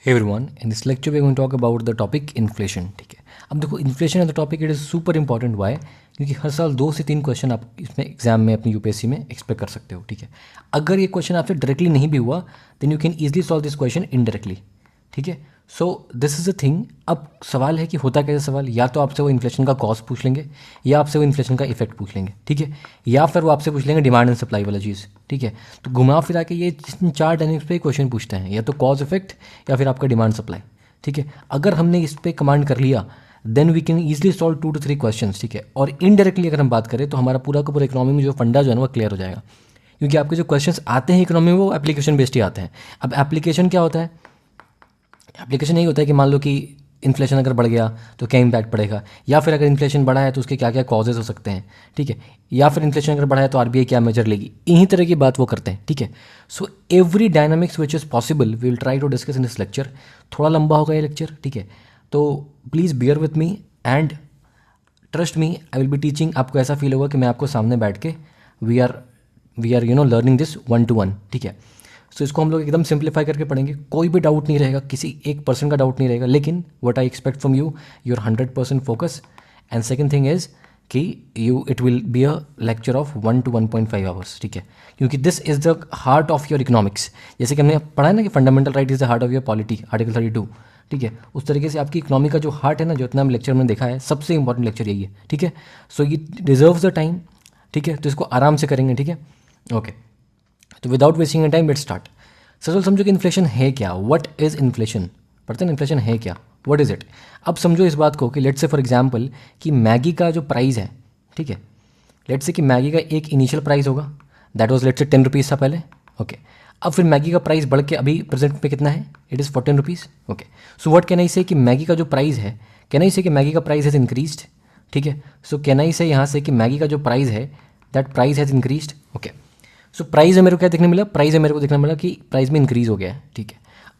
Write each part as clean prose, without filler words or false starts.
Hey everyone, in this lecture we're going to talk about the topic inflation. ठीक है, अब देखो inflation है the topic, it is super important. Why? क्योंकि हर साल 2 से 3 क्वेश्चन आप इसमें एग्जाम में अपनी यूपीएससी में एक्सपेक्ट कर सकते हो. ठीक है, अगर ये क्वेश्चन आपसे डायरेक्टली नहीं भी हुआ then you can easily solve this question indirectly. ठीक है, so this is the thing. अब सवाल है कि होता कैसे सवाल, या तो आपसे वो इन्फ्लेशन का कॉज पूछ लेंगे या आपसे वो इन्फ्लेशन का इफेक्ट पूछ लेंगे. ठीक है, या फिर वो आपसे पूछ लेंगे डिमांड एंड सप्लाई वाला चीज़. ठीक है, तो घुमा फिरा के ये 4 डायनेमिक्स पे क्वेश्चन पूछते हैं, या तो कॉज इफेक्ट या फिर आपका डिमांड सप्लाई. ठीक है, अगर हमने इस पर कमांड कर लिया then we can easily solve 2 to 3 question. ठीक है, और इनडायरेक्टली अगर हम बात करें तो हमारा पूरा का पूरा इकोनॉमी में जो फंडा जो है ना वो क्लियर हो जाएगा. क्योंकि आपके जो क्वेश्चंस आते हैं इकोनॉमी में वो एप्लीकेशन बेस्ड ही आते हैं. अब एप्लीकेशन क्या होता है? एप्लीकेशन यही होता है कि मान लो कि इन्फ्लेशन अगर बढ़ गया तो क्या इम्पैक्ट पड़ेगा, या फिर अगर इन्फ्लेशन बढ़ा है तो उसके क्या क्या कॉजेज हो सकते हैं. ठीक है, या फिर इन्फ्लेशन अगर बढ़ा है तो आरबीआई क्या मेजर लेगी, इन्हीं तरह की बात वो करते हैं. ठीक है, so every dynamics which is possible we will try to discuss in this lecture. थोड़ा लंबा होगा ये लेक्चर. ठीक है, तो please bear with me and trust me, I will be teaching. आपको ऐसा फील होगा कि मैं आपको सामने बैठ के we are learning this 1 to 1. ठीक है, सो इसको हम लोग एकदम सिंप्लीफाई करके पढ़ेंगे. कोई भी डाउट नहीं रहेगा, किसी 1% का डाउट नहीं रहेगा. लेकिन what I expect from you, your 100% focus. And second thing is कि it will be a lecture of 1 to 1.5 hours. ठीक है, क्योंकि this is the heart of your economics. जैसे कि हमने पढ़ा है ना कि fundamental right is the heart of your polity, article 32. ठीक है, उस तरीके से आपकी इकोनॉमी का जो हार्ट है ना, जो इतना हम लेक्चर में देखा है, सबसे इंपॉर्टेंट लेक्चर यही है. ठीक है, सो ये डिजर्व्स द टाइम. ठीक है, तो इसको आराम से करेंगे. ठीक है, ओके, तो without wasting time let's start. Sir समझो कि इन्फ्लेशन है क्या, व्हाट इज़ इन्फ्लेशन. पढ़ते हैं इन्फ्लेशन है क्या, व्हाट इज़ इट. अब समझो इस बात को कि लेट्स से फॉर एग्जांपल कि मैगी का जो प्राइस है, ठीक है, लेट्स से कि मैगी का एक इनिशियल प्राइस होगा, that was let's say 10 rupees था पहले. ओके, अब फिर मैगी का प्राइस बढ़ के अभी प्रेजेंट पे कितना है, it is 14 rupees. Okay, so what can I से कि मैगी का जो प्राइस है, कैन आई से कि मैगी का प्राइस हैज़ इंक्रीज्ड. ठीक है, सो कैन आई से यहाँ से कि मैगी का जो प्राइस है that price has increased. Okay, so price है मेरे को क्या देखने मिला, प्राइस है मेरे को देखने मिला कि प्राइस में इंक्रीज़ हो गया है. ठीक है,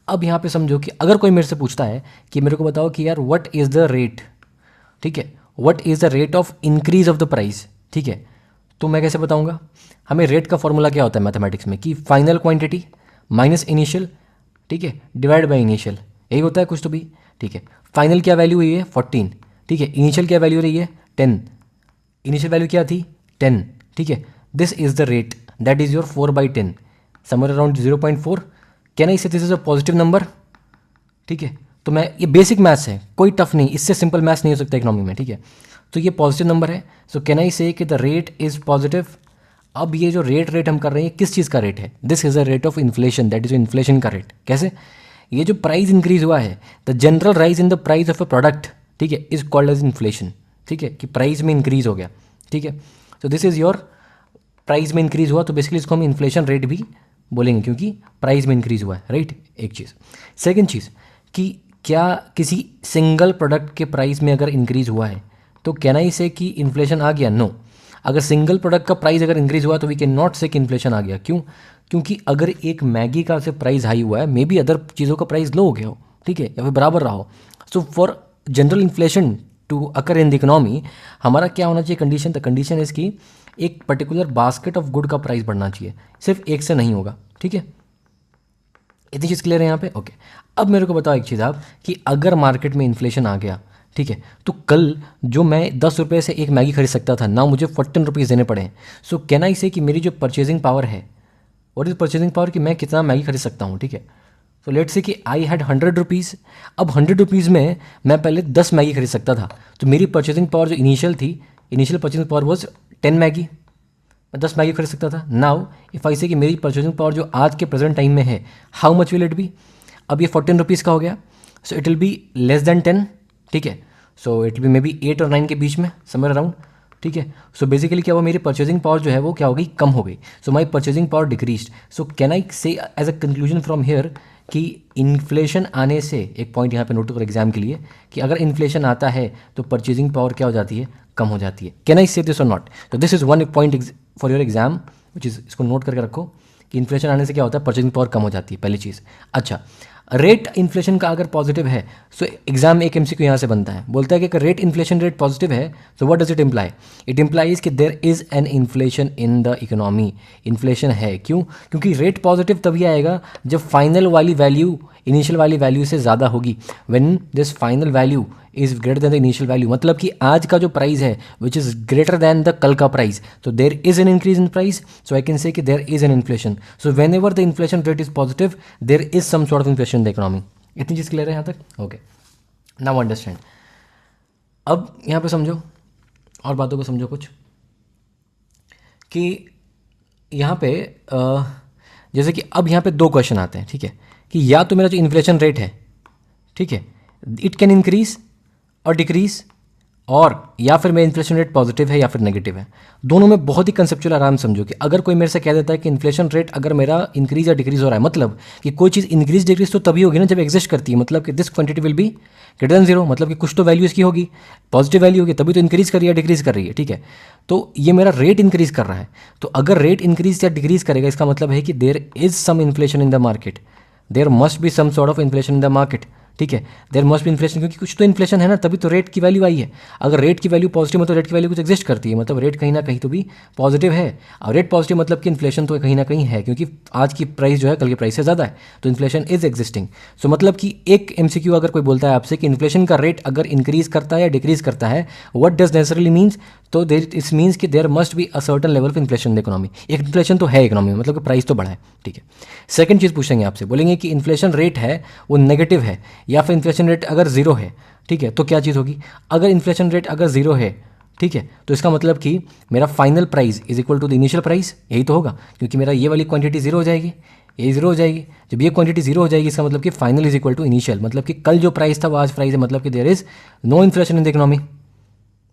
अब यहाँ पे समझो कि अगर कोई मेरे से पूछता है कि मेरे को बताओ कि यार व्हाट इज़ द रेट. ठीक है, what is the rate of increase of the price. ठीक है, तो मैं कैसे बताऊँगा? हमें रेट का फॉर्मूला क्या होता है मैथमेटिक्स में कि फाइनल क्वांटिटी माइनस इनिशियल, ठीक है, डिवाइड बाई इनिशियल, यही होता है कुछ तो भी. ठीक है, फाइनल क्या वैल्यू हुई है 14. ठीक है, इनिशियल क्या वैल्यू रही है 10. इनिशियल वैल्यू क्या थी 10. ठीक है, this is the rate, that is your 4/10, somewhere around 0.4. Can I say this is a positive number. ठीक है, तो मैं ये बेसिक मैथ्स है, कोई टफ नहीं, इससे सिंपल मैथ्स नहीं हो सकता इकोनॉमी में. ठीक है, तो ये पॉजिटिव नंबर है. सो कैन आई से कि द रेट इज़ पॉजिटिव. अब ये जो रेट हम कर रहे हैं किस चीज़ का रेट है, this is a rate of inflation, that is inflation का रेट. कैसे? ये जो प्राइस इंक्रीज हुआ है, the general rise in the price of a product, ठीक है, इज कॉल्ड एज इन्फ्लेशन. ठीक है, कि प्राइस में इंक्रीज हो गया. ठीक है, तो दिस इज़ योर प्राइस में इंक्रीज हुआ, तो बेसिकली इसको हम इन्फ्लेशन रेट भी बोलेंगे क्योंकि प्राइस में इंक्रीज हुआ है. राइट, एक चीज़. सेकेंड चीज़ कि क्या किसी सिंगल प्रोडक्ट के प्राइस में अगर इंक्रीज हुआ है तो कैन आई से कि इन्फ्लेशन आ गया? नो. अगर सिंगल प्रोडक्ट का प्राइस अगर इंक्रीज हुआ तो वी कैन नॉट से कि इन्फ्लेशन आ गया. क्यों? क्योंकि अगर एक मैगी का से प्राइस हाई हुआ है, मे बी अदर चीज़ों का प्राइस लो हो गया हो. ठीक है, या फिर बराबर रहा हो. So for general inflation to occur in the economy, हमारा क्या होना चाहिए कंडीशन? द कंडीशन इज कि एक पर्टिकुलर बास्केट ऑफ गुड का प्राइस बढ़ना चाहिए, सिर्फ एक से नहीं होगा. ठीक है, इतनी चीज़ क्लियर है यहाँ पे. ओके, अब मेरे को बताओ एक चीज़ आप कि अगर मार्केट में इन्फ्लेशन आ गया, ठीक है, तो कल जो मैं 10 रुपये से एक मैगी खरीद सकता था ना मुझे 14 रुपीज़ देने पड़े. सो कैन आई से कि मेरी जो परचेजिंग पावर है, व्हाट इज परचेजिंग पावर, कि मैं कितना मैगी खरीद सकता हूँ. ठीक है, सो लेट्स से कि आई हैड 100 रुपीज़. अब 100 रुपीज़ में मैं पहले 10 मैगी खरीद सकता था, तो मेरी परचेजिंग पावर जो इनिशियल थी, initial purchasing power was 10 Maggi, मैं 10 मैगी खरीद सकता था. नाउ इफ़ आई से कि मेरी परचेजिंग पावर जो आज के प्रेजेंट टाइम में है, how much will it be? अब ये 14 रुपीज़ का हो गया, so it will be less than 10. ठीक है, so it will B may be 8 और 9 के बीच में, समवेयर अराउंड. ठीक है, सो बेसिकली क्या हुआ, मेरी परचेजिंग पावर जो है वो क्या हो गई, कम हो गई. So my purchasing power decrease. So can I say as a conclusion from here कि इन्फ्लेशन आने से, एक पॉइंट यहाँ पे नोट करो एग्जाम के लिए, कि अगर इन्फ्लेशन आता है तो परचेजिंग पावर क्या हो जाती है, कम हो जाती है. कैन आई से दिस और नॉट? तो this is one point for your exam which is, इसको नोट करके रखो कि इन्फ्लेशन आने से क्या होता है, परचेजिंग पावर कम हो जाती है, पहली चीज़. अच्छा, रेट इन्फ्लेशन का अगर पॉजिटिव है, सो एग्जाम में एक एमसीक्यू यहाँ से बनता है, बोलता है कि अगर रेट इन्फ्लेशन रेट पॉजिटिव है, so what does it imply? It implies कि there is an inflation in the economy. Inflation है. क्यों? क्योंकि रेट पॉजिटिव तभी आएगा जब फाइनल वाली वैल्यू इनिशियल वाली वैल्यू से ज़्यादा होगी, when this final value is greater than the initial value, मतलब कि आज का जो प्राइस है which is greater than the कल का प्राइस, तो there is an increase in price, so I can say कि there is an inflation. So whenever the inflation rate is positive there is some sort of inflation in the economy. इतनी चीज़ clear है यहाँ तक? Okay, now understand. अब यहाँ पे समझो और बातों को समझो कुछ, कि यहाँ पे जैसे कि अब यहाँ पे दो क्वेश्चन आते हैं, ठीक है, कि या तो मेरा जो इन्फ्लेशन रेट है, ठीक है, इट कैन इंक्रीज और डिक्रीज, और या फिर मेरा इन्फ्लेशन रेट पॉजिटिव है या फिर नेगेटिव है। दोनों में बहुत ही कंसेप्चुअल आराम समझो कि अगर कोई मेरे से कह देता है कि इन्फ्लेशन रेट अगर मेरा इंक्रीज या डिक्रीज हो रहा है, मतलब कि कोई चीज़ इंक्रीज डिक्रीज तो तभी होगी ना जब एग्जिस्ट करती है, मतलब कि this quantity will be greater than zero, मतलब कि कुछ तो वैल्यू इसकी होगी, पॉजिटिव वैल्यू होगी, तभी तो इंक्रीज कर रही है डिक्रीज कर रही है, ठीक है। तो ये मेरा रेट इंक्रीज कर रहा है, तो अगर रेट इंक्रीज या डिक्रीज करेगा इसका मतलब है कि there is some inflation in the market, there must be some sort of inflation in the market, ठीक है, देयर मस्ट बी इन्फ्लेशन, क्योंकि कुछ तो इन्फ्लेशन है ना, तभी तो रेट की वैल्यू आई है। अगर रेट की वैल्यू पॉजिटिव मतलब रेट की वैल्यू कुछ एग्जिस्ट करती है, मतलब रेट कहीं ना कहीं तो भी पॉजिटिव है, और रेट पॉजिटिव मतलब कि इन्फ्लेशन तो कहीं ना कहीं है, क्योंकि आज की प्राइस जो है कल की प्राइस से ज़्यादा है, तो इन्फ्लेशन इज एग्जिस्टिंग। सो मतलब कि एक MCQ अगर कोई बोलता है आपसे कि इन्फ्लेशन का रेट अगर इंक्रीज करता है या डिक्रीज करता है, व्हाट डज नेसेसरली मीन्स, तो इट्स मीन्स कि there must be a certain level of inflation in the economy. एक इन्फ्लेशन तो है इकोनॉमी में, मतलब कि प्राइस तो बढ़ा है, ठीक है। सेकंड चीज़ पूछेंगे आपसे, बोलेंगे कि इन्फ्लेशन रेट है वो नेगेटिव है या फिर इन्फ्लेशन रेट अगर जीरो है, ठीक है, तो क्या चीज़ होगी। अगर इन्फ्लेशन रेट अगर जीरो है, ठीक है, तो इसका मतलब कि मेरा final price is equal to the initial price, यही तो होगा, क्योंकि मेरा ये वाली क्वांटिटी जीरो हो जाएगी, ये जीरो हो जाएगी। जब ये क्वांटिटी जीरो हो जाएगी इसका मतलब कि final is equal to initial, मतलब कि कल जो प्राइस था वो आज प्राइस है, मतलब कि there is no inflation in the economy,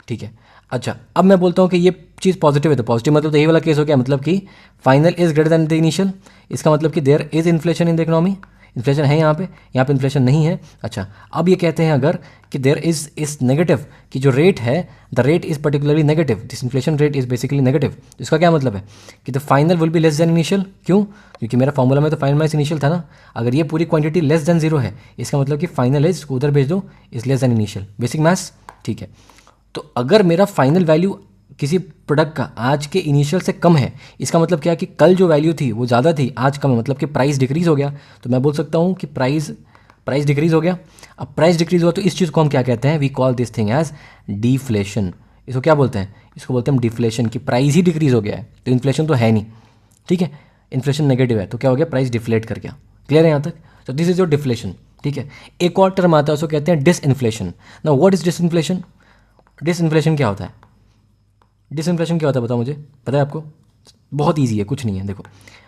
ठीक है। अच्छा, अब मैं बोलता हूँ कि ये चीज़ पॉजिटिव है, तो पॉजिटिव मतलब तो यही वाला केस हो गया, मतलब कि final is greater than the initial, इसका मतलब कि there is inflation in the economy, inflation है यहाँ पे इन्फ्लेशन नहीं है। अच्छा, अब ये कहते हैं अगर कि देयर इज नेगेटिव, कि जो रेट है the rate is particularly negative, this inflation rate is basically negative, तो इसका क्या मतलब है कि the final will be less than initial. क्यों? क्योंकि मेरा फॉर्मूला में तो फाइनल माइनस इनिशियल था ना, अगर ये पूरी क्वांटिटी लेस देन जीरो है इसका मतलब कि फाइनल इज उधर भेज दो is less than initial, basic maths, ठीक है। तो अगर मेरा फाइनल वैल्यू किसी प्रोडक्ट का आज के इनिशियल से कम है, इसका मतलब क्या है कि कल जो वैल्यू थी वो ज़्यादा थी, आज कम है, मतलब कि प्राइस डिक्रीज़ हो गया, तो मैं बोल सकता हूँ कि प्राइस डिक्रीज़ हो गया। अब प्राइस डिक्रीज़ हुआ तो इस चीज़ को हम क्या कहते हैं, we call this thing as deflation. इसको क्या बोलते हैं? इसको बोलते हैं डिफ्लेशन, कि प्राइस ही डिक्रीज़ हो गया है, तो इन्फ्लेशन तो है नहीं, ठीक है, इन्फ्लेशन नेगेटिव है, तो क्या हो गया, प्राइस डिफ्लेट कर गया। क्लियर है यहाँ तक? तो दिस इज योर डिफ्लेशन, ठीक है। एक और टर्म आता है उसको कहते हैं disinflation. Now what is disinflation? Disinflation क्या होता है? डिसइन्फ्लेशन क्या होता है बताओ मुझे, पता है आपको? बहुत ईजी है, कुछ नहीं है। देखो,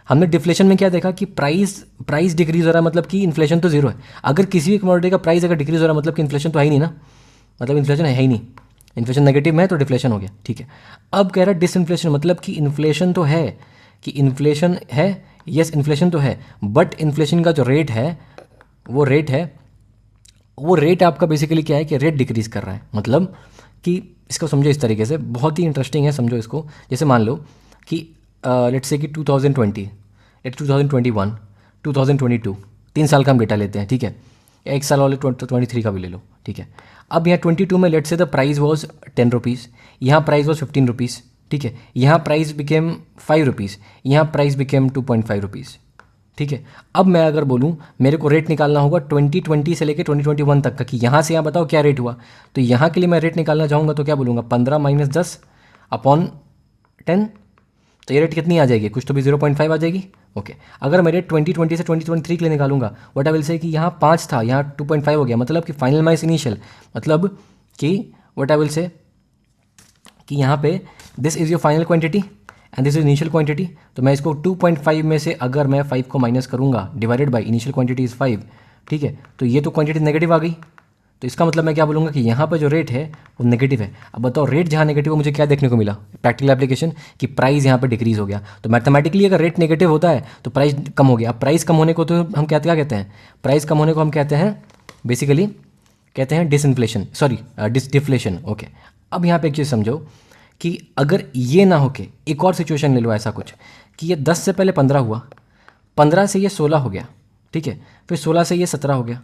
हमने डिफ्लेशन में क्या देखा कि प्राइस डिक्रीज हो रहा है, मतलब कि इन्फ्लेशन तो जीरो है। अगर किसी भी कमोडिटी का प्राइस अगर डिक्रीज हो रहा है मतलब कि इन्फ्लेशन तो है ही नहीं ना, मतलब इन्फ्लेशन है ही नहीं, इन्फ्लेशन नेगेटिव में है तो डिफ्लेशन हो गया, ठीक है। अब कह रहा है डिसइन्फ्लेशन, मतलब कि इन्फ्लेशन तो है, कि इन्फ्लेशन है, यस इन्फ्लेशन तो है, बट इन्फ्लेशन का जो रेट है वो रेट आपका बेसिकली क्या है कि रेट डिक्रीज कर रहा है। मतलब कि इसको समझो इस तरीके से, बहुत ही इंटरेस्टिंग है, समझो इसको। जैसे मान लो कि लेट्स से कि 2020, 2021, 2022, 3 साल का हम डेटा लेते हैं, ठीक है, या 1 साल वाले 23 का भी ले लो, ठीक है। अब यहाँ 22 में let's say the price was 10 rupees, यहाँ प्राइस वॉज 15 रुपीज़, ठीक है, यहाँ प्राइस बिकेम 5 रुपीज़, यहाँ प्राइस बिकेम 2.5 रुपीज़, ठीक है। अब मैं अगर बोलूँ मेरे को रेट निकालना होगा 2020 से लेकर 2021 तक का, कि यहाँ से यहाँ बताओ क्या रेट हुआ, तो यहाँ के लिए मैं रेट निकालना चाहूँगा तो क्या बोलूँगा, 15 - 10 अपॉन 10, तो ये रेट कितनी आ जाएगी, कुछ तो भी 0.5 आ जाएगी, ओके। अगर मैं रेट 2020 से 2023 के लिए निकालूंगा, व्हाट आई विल से कि यहाँ 5 था, यहाँ 2.5 हो गया, मतलब कि फाइनल माइनस इनिशियल, मतलब कि व्हाट आई विल से कि यहाँ पे this is your final quantity and this is initial quantity, तो मैं इसको 2.5 में से अगर मैं 5 को माइनस करूँगा divided by initial quantity is 5, ठीक है, तो ये तो क्वांटिटी नेगेटिव आ गई, तो इसका मतलब मैं क्या बोलूँगा कि यहाँ पर जो रेट है वो नेगेटिव है। अब बताओ रेट जहाँ नेगेटिव हो मुझे क्या देखने को मिला, प्रैक्टिकल एप्लीकेशन, कि प्राइस यहाँ पर डिक्रीज हो गया। तो मैथमेटिकली अगर रेट नेगेटिव होता है तो प्राइस कम हो गया। अब प्राइस कम होने को तो हम क्या कहते हैं, प्राइस कम होने को हम कहते हैं बेसिकली कहते हैं डिसइन्फ्लेशन, सॉरी डिफ्लेशन, ओके। अब यहाँ पे एक चीज़ समझो कि अगर ये ना हो के एक और सिचुएशन ले लो, ऐसा कुछ कि ये 10 से पहले 15 हुआ, 15 से ये 16 हो गया, ठीक है, फिर 16 से ये 17 हो गया,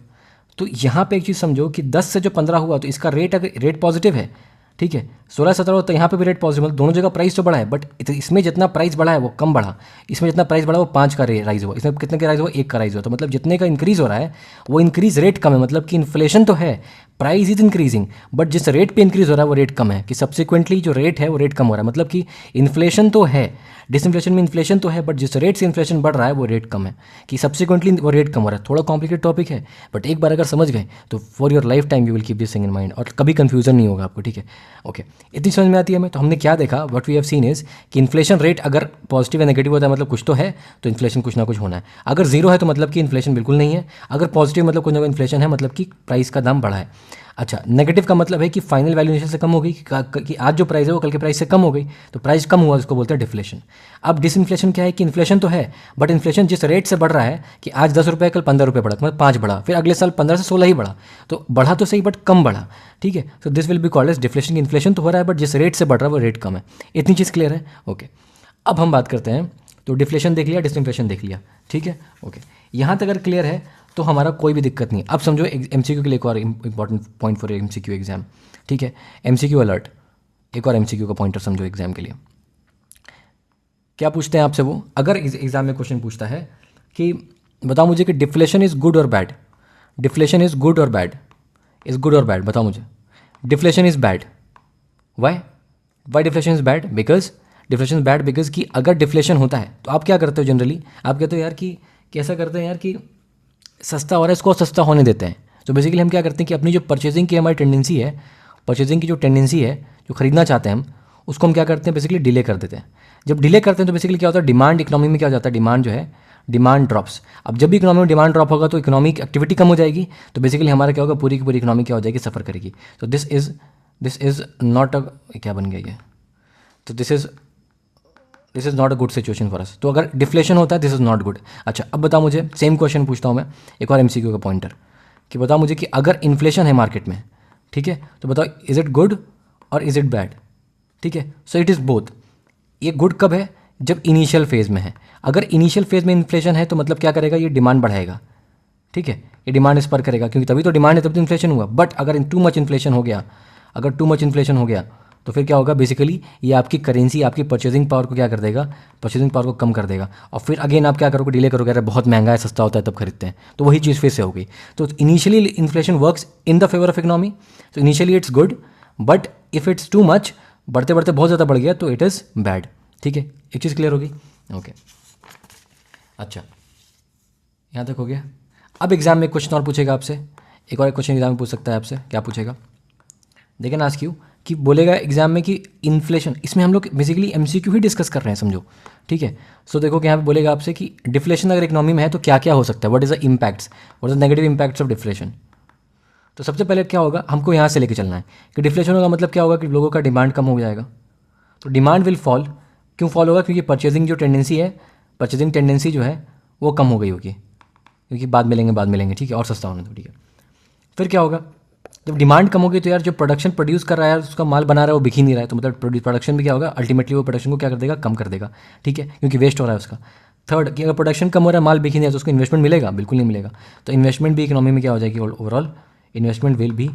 तो यहाँ पे एक चीज़ समझो कि 10 से जो 15 हुआ तो इसका रेट अगर रेट पॉजिटिव है, ठीक है, 16-17 तो यहाँ पे भी रेट पॉजिटिव, दोनों जगह प्राइस तो बढ़ा है, बट इसमें जितना प्राइस बढ़ा है वो कम बढ़ा, इसमें जितना प्राइस बढ़ा वो 5 का राइज हुआ, इसमें कितने का राइज हुआ, 1 का राइज हुआ। तो मतलब जितने का इंक्रीज हो रहा है वो इंक्रीज रेट कम है, मतलब कि इन्फ्लेशन तो है, प्राइस इज इंक्रीजिंग, बट जिस रेट पे इंक्रीज हो रहा है वो रेट कम है, कि सब्सिक्वेंटली जो रेट है वो रेट कम हो रहा है। मतलब कि इन्फ्लेशन तो है, डिसइन्फ्लेशन में इन्फ्लेशन तो है, बट जिस रेट से इन्फ्लेशन बढ़ रहा है वो रेट कम है, कि सब्सिक्वेंटली वो रेट कम हो रहा है। थोड़ा कॉम्प्लिकेटेड टॉपिक है, बट एक बार अगर समझ गए तो for your life time you will keep this thing in mind, और कभी कंफ्यूजन नहीं होगा आपको, ठीक है। ओके, इतनी समझ में आती है हमें। तो हमने क्या देखा, what we have seen is कि इन्फ्लेशन रेट अगर पॉजिटिव या नेगेटिव होता है मतलब कुछ तो है, तो इन्फ्लेशन कुछ ना कुछ होना है। अगर जीरो है तो मतलब कि इन्फ्लेशन बिल्कुल नहीं है, अगर पॉजिटिव मतलब कुछ ना कुछ इन्फ्लेशन है, मतलब कि प्राइस का दाम बढ़ा है। अच्छा, नेगेटिव का मतलब है कि फाइनल वैल्यूएशन से कम हो गई, कि आज जो प्राइस है वो कल के प्राइस से कम हो गई, तो प्राइस कम हुआ, उसको बोलते हैं डिफ्लेशन। अब डिसइन्फ्लेशन क्या है कि इन्फ्लेशन तो है, बट इन्फ्लेशन जिस रेट से बढ़ रहा है कि आज 10 रुपये कल 15 रुपये बढ़ा, मतलब 5 बढ़ा, फिर अगले साल 15 से 16 ही बढ़ा, तो बढ़ा तो सही बट कम बढ़ा, ठीक है। So this will be called as deflation. Inflation तो हो रहा है बट जिस रेट से बढ़ रहा है वो रेट कम है। इतनी चीज़ क्लियर है, ओके। अब हम बात करते हैं, तो डिफ्लेशन देख लिया, डिसइन्फ्लेशन देख लिया, ठीक है, ओके। यहाँ तक अगर क्लियर है तो हमारा कोई भी दिक्कत नहीं। अब समझो एमसीक्यू के लिए एक और important point for MCQ exam, ठीक है, एमसीक्यू अलर्ट, एक और एमसीक्यू का पॉइंटर समझो एग्जाम के लिए। क्या पूछते हैं आपसे वो, अगर एग्जाम में क्वेश्चन पूछता है कि बताओ मुझे कि डिफ्लेशन इज गुड और बैड, डिफ्लेशन इज गुड और बैड, इज गुड और बैड, बताओ मुझे। Deflation is bad, why deflation is bad, because deflation is bad because कि अगर डिफ्लेशन होता है तो आप क्या करते हो जनरली, आप कहते हो यार कि कैसा करते हैं यार कि सस्ता हो रहा है इसको सस्ता होने देते हैं। तो बेसिकली हम क्या करते हैं कि अपनी जो परचेजिंग की हमारी टेंडेंसी है, परचेजिंग की जो टेंडेंसी है, जो खरीदना चाहते हैं हम, उसको हम क्या करते हैं बेसिकली डिले कर देते हैं। जब डिले करते हैं तो बेसिकली क्या होता है, डिमांड इकोनॉमी में क्या हो जाता है, डिमांड जो है, डिमांड ड्रॉप्स। अब जब भी इकोनॉमी में डिमांड ड्रॉप होगा तो इकोनॉमिक एक्टिविटी कम हो जाएगी, तो बेसिकली हमारा क्या होगा, पूरी की पूरी इकोनॉमी क्या हो जाएगी, सफ़र करेगी। तो दिस इज़ नॉट अ, क्या बन गया ये, तो this is not a good situation for us. तो अगर डिफ्लेशन होता है दिस इज़ नॉट गुड। अच्छा, अब बताओ मुझे, सेम क्वेश्चन पूछता हूँ मैं, एक और एमसीक्यू का पॉइंटर, कि बताओ मुझे कि अगर इन्फ्लेशन है मार्केट में, ठीक है, तो बताओ इज़ इट गुड और इज़ इट बैड, ठीक है। So it is both. ये गुड कब है, जब इनिशियल फेज़ में है। अगर इनिशियल फेज़ में इन्फ्लेशन है तो मतलब क्या करेगा, ये डिमांड बढ़ाएगा, ठीक है, ये डिमांड स्पर करेगा, क्योंकि तभी तो डिमांड है, तभी तो इन्फ्लेशन हुआ। बट अगर टू मच इन्फ्लेशन हो गया, अगर टू मच इन्फ्लेशन हो गया तो फिर क्या होगा, बेसिकली ये आपकी करेंसी, आपकी परचेजिंग पावर को क्या कर देगा, परचेजिंग पावर को कम कर देगा, और फिर अगेन आप क्या करोगे, डिले करोगे, अरे बहुत महंगा है, सस्ता होता है तब खरीदते हैं, तो वही चीज़ फिर से हो गई। तो initially inflation works in the favour of economy, तो initially it's good, but if it's too much, बढ़ते बढ़ते बहुत ज़्यादा बढ़ गया तो इट इज़ बैड, ठीक है। एक चीज़ क्लियर होगी, ओके। अच्छा, यहाँ तक हो गया। अब एग्जाम में क्वेश्चन और पूछेगा आपसे, एक और क्वेश्चन एग्जाम में पूछ सकता है आपसे, क्या पूछेगा, देखिए ना, आस्क यू कि बोलेगा एग्जाम में कि इन्फ्लेशन, इसमें हम लोग बेसिकली एमसीक्यू ही डिस्कस कर रहे हैं समझो, ठीक है। सो देखो कि यहाँ पे बोलेगा आपसे कि डिफ्लेशन अगर इकोनॉमी में है तो क्या क्या हो सकता है, what is the impacts, what is the negative impacts of deflation. तो सबसे पहले क्या होगा, हमको यहाँ से लेके चलना है कि डिफ्लेशन होगा मतलब क्या होगा, कि लोगों का डिमांड कम हो जाएगा, तो डिमांड विल फॉल। क्यों फॉल होगा, क्योंकि परचेजिंग जो टेंडेंसी है, परचेजिंग टेंडेंसी जो है वो कम हो गई होगी, क्योंकि बाद में लेंगे, ठीक है, और सस्ता होना तो, ठीक है। फिर क्या होगा, जब डिमांड कम होगी तो यार जो प्रोडक्शन प्रोड्यूस कर रहा है, उसका माल बना रहा है, वो बिक ही नहीं रहा है, तो मतलब प्रोडक्शन भी क्या होगा, अल्टीमेटली वो प्रोडक्शन को क्या कर देगा, कम कर देगा, ठीक है, क्योंकि वेस्ट हो रहा है उसका। थर्ड, कि अगर प्रोडक्शन कम हो रहा है, माल बिक ही नहीं रहा, तो उसको इन्वेस्टमेंट मिलेगा, बिल्कुल नहीं मिलेगा, तो इन्वेस्टमेंट भी इकोनॉमी में क्या हो जाएगी, overall investment will be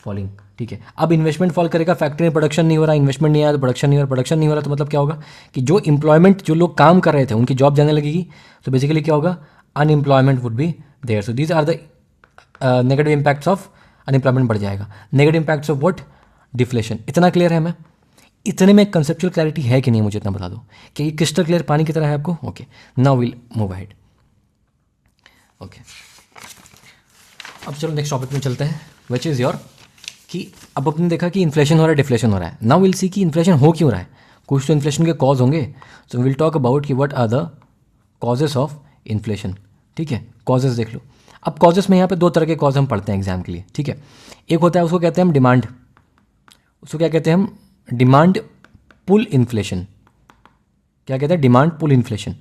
falling, ठीक है। अब इन्वेस्टमेंट फॉल करेगा, फैक्ट्री में प्रोडक्शन नहीं हो रहा, इन्वेस्टमेंट नहीं आया तो प्रोडक्शन नहीं हो रहा, प्रोडक्शन नहीं हो रहा तो मतलब क्या होगा कि जो एम्प्लॉयमेंट, जो लोग काम कर रहे थे उनकी जॉब जाने लगेगी, तो बेसिकली क्या होगा, unemployment would be there. So these are the negative impacts of unemployment बढ़ जाएगा, negative impacts of what, deflation. इतना क्लियर है, मैं इतने में कंसेप्चुअल क्लैरिटी है कि नहीं, मुझे इतना बता दो कि ये क्रिस्टल क्लियर पानी की तरह है आपको, okay. Now will move ahead, okay. अब चलो नेक्स्ट टॉपिक में चलते हैं, विच इज़ योर, कि अब अपने देखा कि इन्फ्लेशन हो रहा है, डिफ्लेशन हो रहा है। नाउ विल सी कि इन्फ्लेशन हो क्यों रहा है, कुछ तो इन्फ्लेशन के कॉज होंगे। सो विल टॉक अबाउट कि what are the causes of inflation, ठीक है। कॉजेस देख लो। अब कॉजेस में यहाँ पे दो तरह के कॉज हम पढ़ते हैं एग्जाम के लिए, ठीक है। एक होता है, उसको कहते हैं हम डिमांड, उसको क्या कहते हैं हम, डिमांड पुल इन्फ्लेशन, क्या कहते हैं, डिमांड पुल इन्फ्लेशन,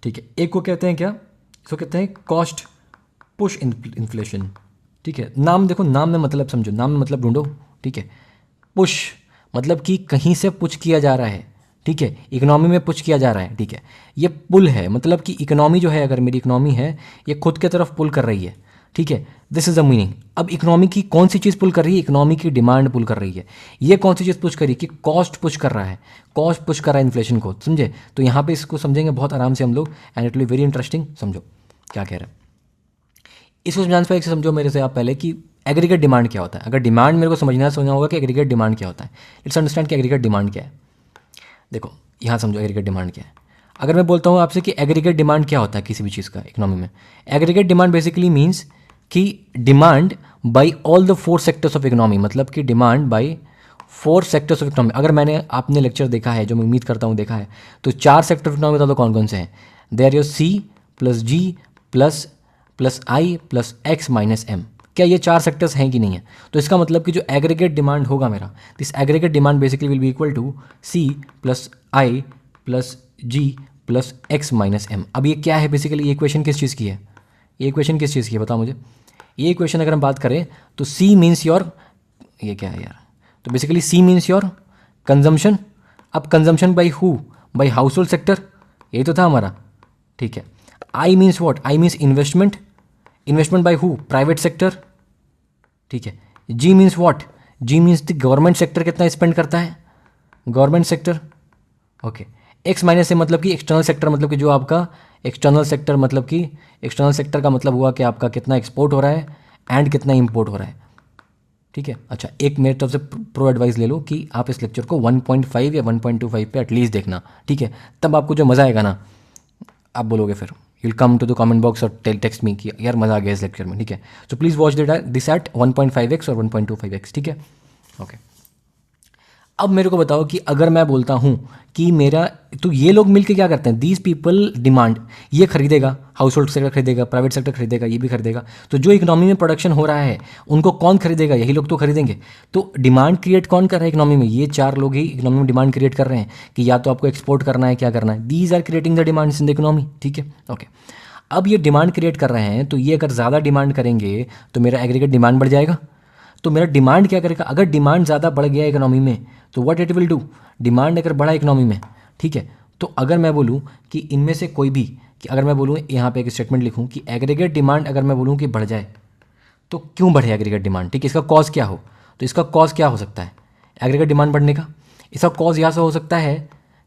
ठीक है। एक को कहते हैं क्या, इसको कहते हैं कॉस्ट पुश इन्फ्लेशन, ठीक है। नाम देखो, नाम में मतलब समझो, नाम में मतलब ढूंढो, ठीक है। पुश मतलब कि कहीं से पुश किया जा रहा है, ठीक है, इकोनॉमी में पुश किया जा रहा है, ठीक है। ये पुल है, मतलब कि इकोनॉमी जो है, अगर मेरी इकोनॉमी है, ये खुद के तरफ पुल कर रही है, ठीक है, दिस इज द मीनिंग। अब इकोनॉमी की कौन सी चीज़ पुल कर रही है? इकोनॉमी की डिमांड पुल कर रही है। ये कौन सी चीज़ पुश कर रही है? कि कॉस्ट पुश कर रहा है, कॉस्ट पुश कर रहा है इन्फ्लेशन को, समझे? तो यहाँ पे इसको समझेंगे बहुत आराम से हम लोग, and it will be very interesting. समझो क्या कह रहा है इसको समझाने से। एक से समझो मेरे से आप पहले कि एग्रीगेट डिमांड क्या होता है। अगर डिमांड मेरे को समझना होगा कि एग्रीगेट डिमांड क्या होता है। लेट्स अंडरस्टैंड कि एग्रीगेट डिमांड क्या है। देखो यहाँ समझो एग्रीगेट डिमांड क्या है। अगर मैं बोलता हूँ आपसे कि एग्रीगेट डिमांड क्या होता है किसी भी चीज़ का इकोनॉमी में, एग्रीगेट डिमांड बेसिकली मीन्स कि demand by all the 4 sectors of economy, मतलब कि demand by 4 sectors of economy. अगर मैंने आपने लेक्चर देखा है, जो मैं उम्मीद करता हूँ देखा है, तो 4 सेक्टर ऑफ इकोनॉमी बता दो कौन कौन से हैं। They are your C plus G plus I plus X minus M. क्या ये 4 सेक्टर्स हैं कि नहीं है? तो इसका मतलब कि जो एग्रीगेट डिमांड होगा मेरा, this aggregate demand basically will be equal to C plus I plus G plus X minus M. अब ये क्या है बेसिकली? ये इक्वेशन किस चीज़ की है? ये इक्वेशन किस चीज़ की है बताओ मुझे। ये इक्वेशन अगर हम बात करें तो सी मीन्स योर, ये क्या है यार, तो basically C means your consumption. अब consumption by who? By household sector, यही तो था हमारा, ठीक है। I means what? I means investment, investment by who? Private sector, ठीक है। G means what? G means the government sector कितना स्पेंड करता है, government sector, okay. X minus A मतलब कि एक्सटर्नल सेक्टर, मतलब कि जो आपका एक्सटर्नल सेक्टर, मतलब कि एक्सटर्नल सेक्टर का मतलब हुआ कि आपका कितना एक्सपोर्ट हो रहा है एंड कितना इंपोर्ट हो रहा है, ठीक है। अच्छा, एक मेरी तरफ से प्रो एडवाइस ले लो कि आप इस लेक्चर को 1.5 या 1.25 पे एटलीस्ट देखना, ठीक है। तब आपको जो मज़ा आएगा ना, आप बोलोगे फिर you will come to the comment box और टेक्स्ट मी कि यार मज़ा आ गया इस लेक्चर में, ठीक है। So please watch this eight 1.5x और 1.25x, ठीक है, ओके। अब मेरे को बताओ कि अगर मैं बोलता हूँ कि मेरा, तो ये लोग मिलके क्या करते हैं, दीज पीपल डिमांड, ये खरीदेगा, हाउस होल्ड सेक्टर खरीदेगा, प्राइवेट सेक्टर खरीदेगा, ये भी खरीदेगा। तो जो इकोनॉमी में प्रोडक्शन हो रहा है उनको कौन खरीदेगा? यही लोग तो खरीदेंगे। तो डिमांड क्रिएट कौन कर रहा है इकोनॉमी में? ये 4 लोग ही इकोनॉमी में डिमांड क्रिएट कर रहे हैं कि या तो आपको एक्सपोर्ट करना है, क्या करना है। These are creating the demands in the economy, ठीक है, ओके। अब ये डिमांड क्रिएट कर रहे हैं, तो ये अगर ज़्यादा डिमांड करेंगे तो मेरा एग्रीगेट डिमांड बढ़ जाएगा। तो मेरा डिमांड क्या करेगा? अगर डिमांड ज़्यादा बढ़ गया इकोनॉमी में तो what it will do, demand अगर बढ़ा इकोनॉमी में, ठीक है, तो अगर मैं बोलूँ कि इनमें से कोई भी, कि अगर मैं बोलूँ यहाँ पे एक स्टेटमेंट लिखूँ कि एग्रीगेट डिमांड अगर मैं बोलूँ कि बढ़ जाए, तो क्यों बढ़े एग्रीगेट डिमांड, ठीक है, इसका कॉज क्या हो? तो इसका कॉज क्या हो सकता है एग्रीगेट डिमांड बढ़ने का? इसका कॉज यहाँ से हो सकता है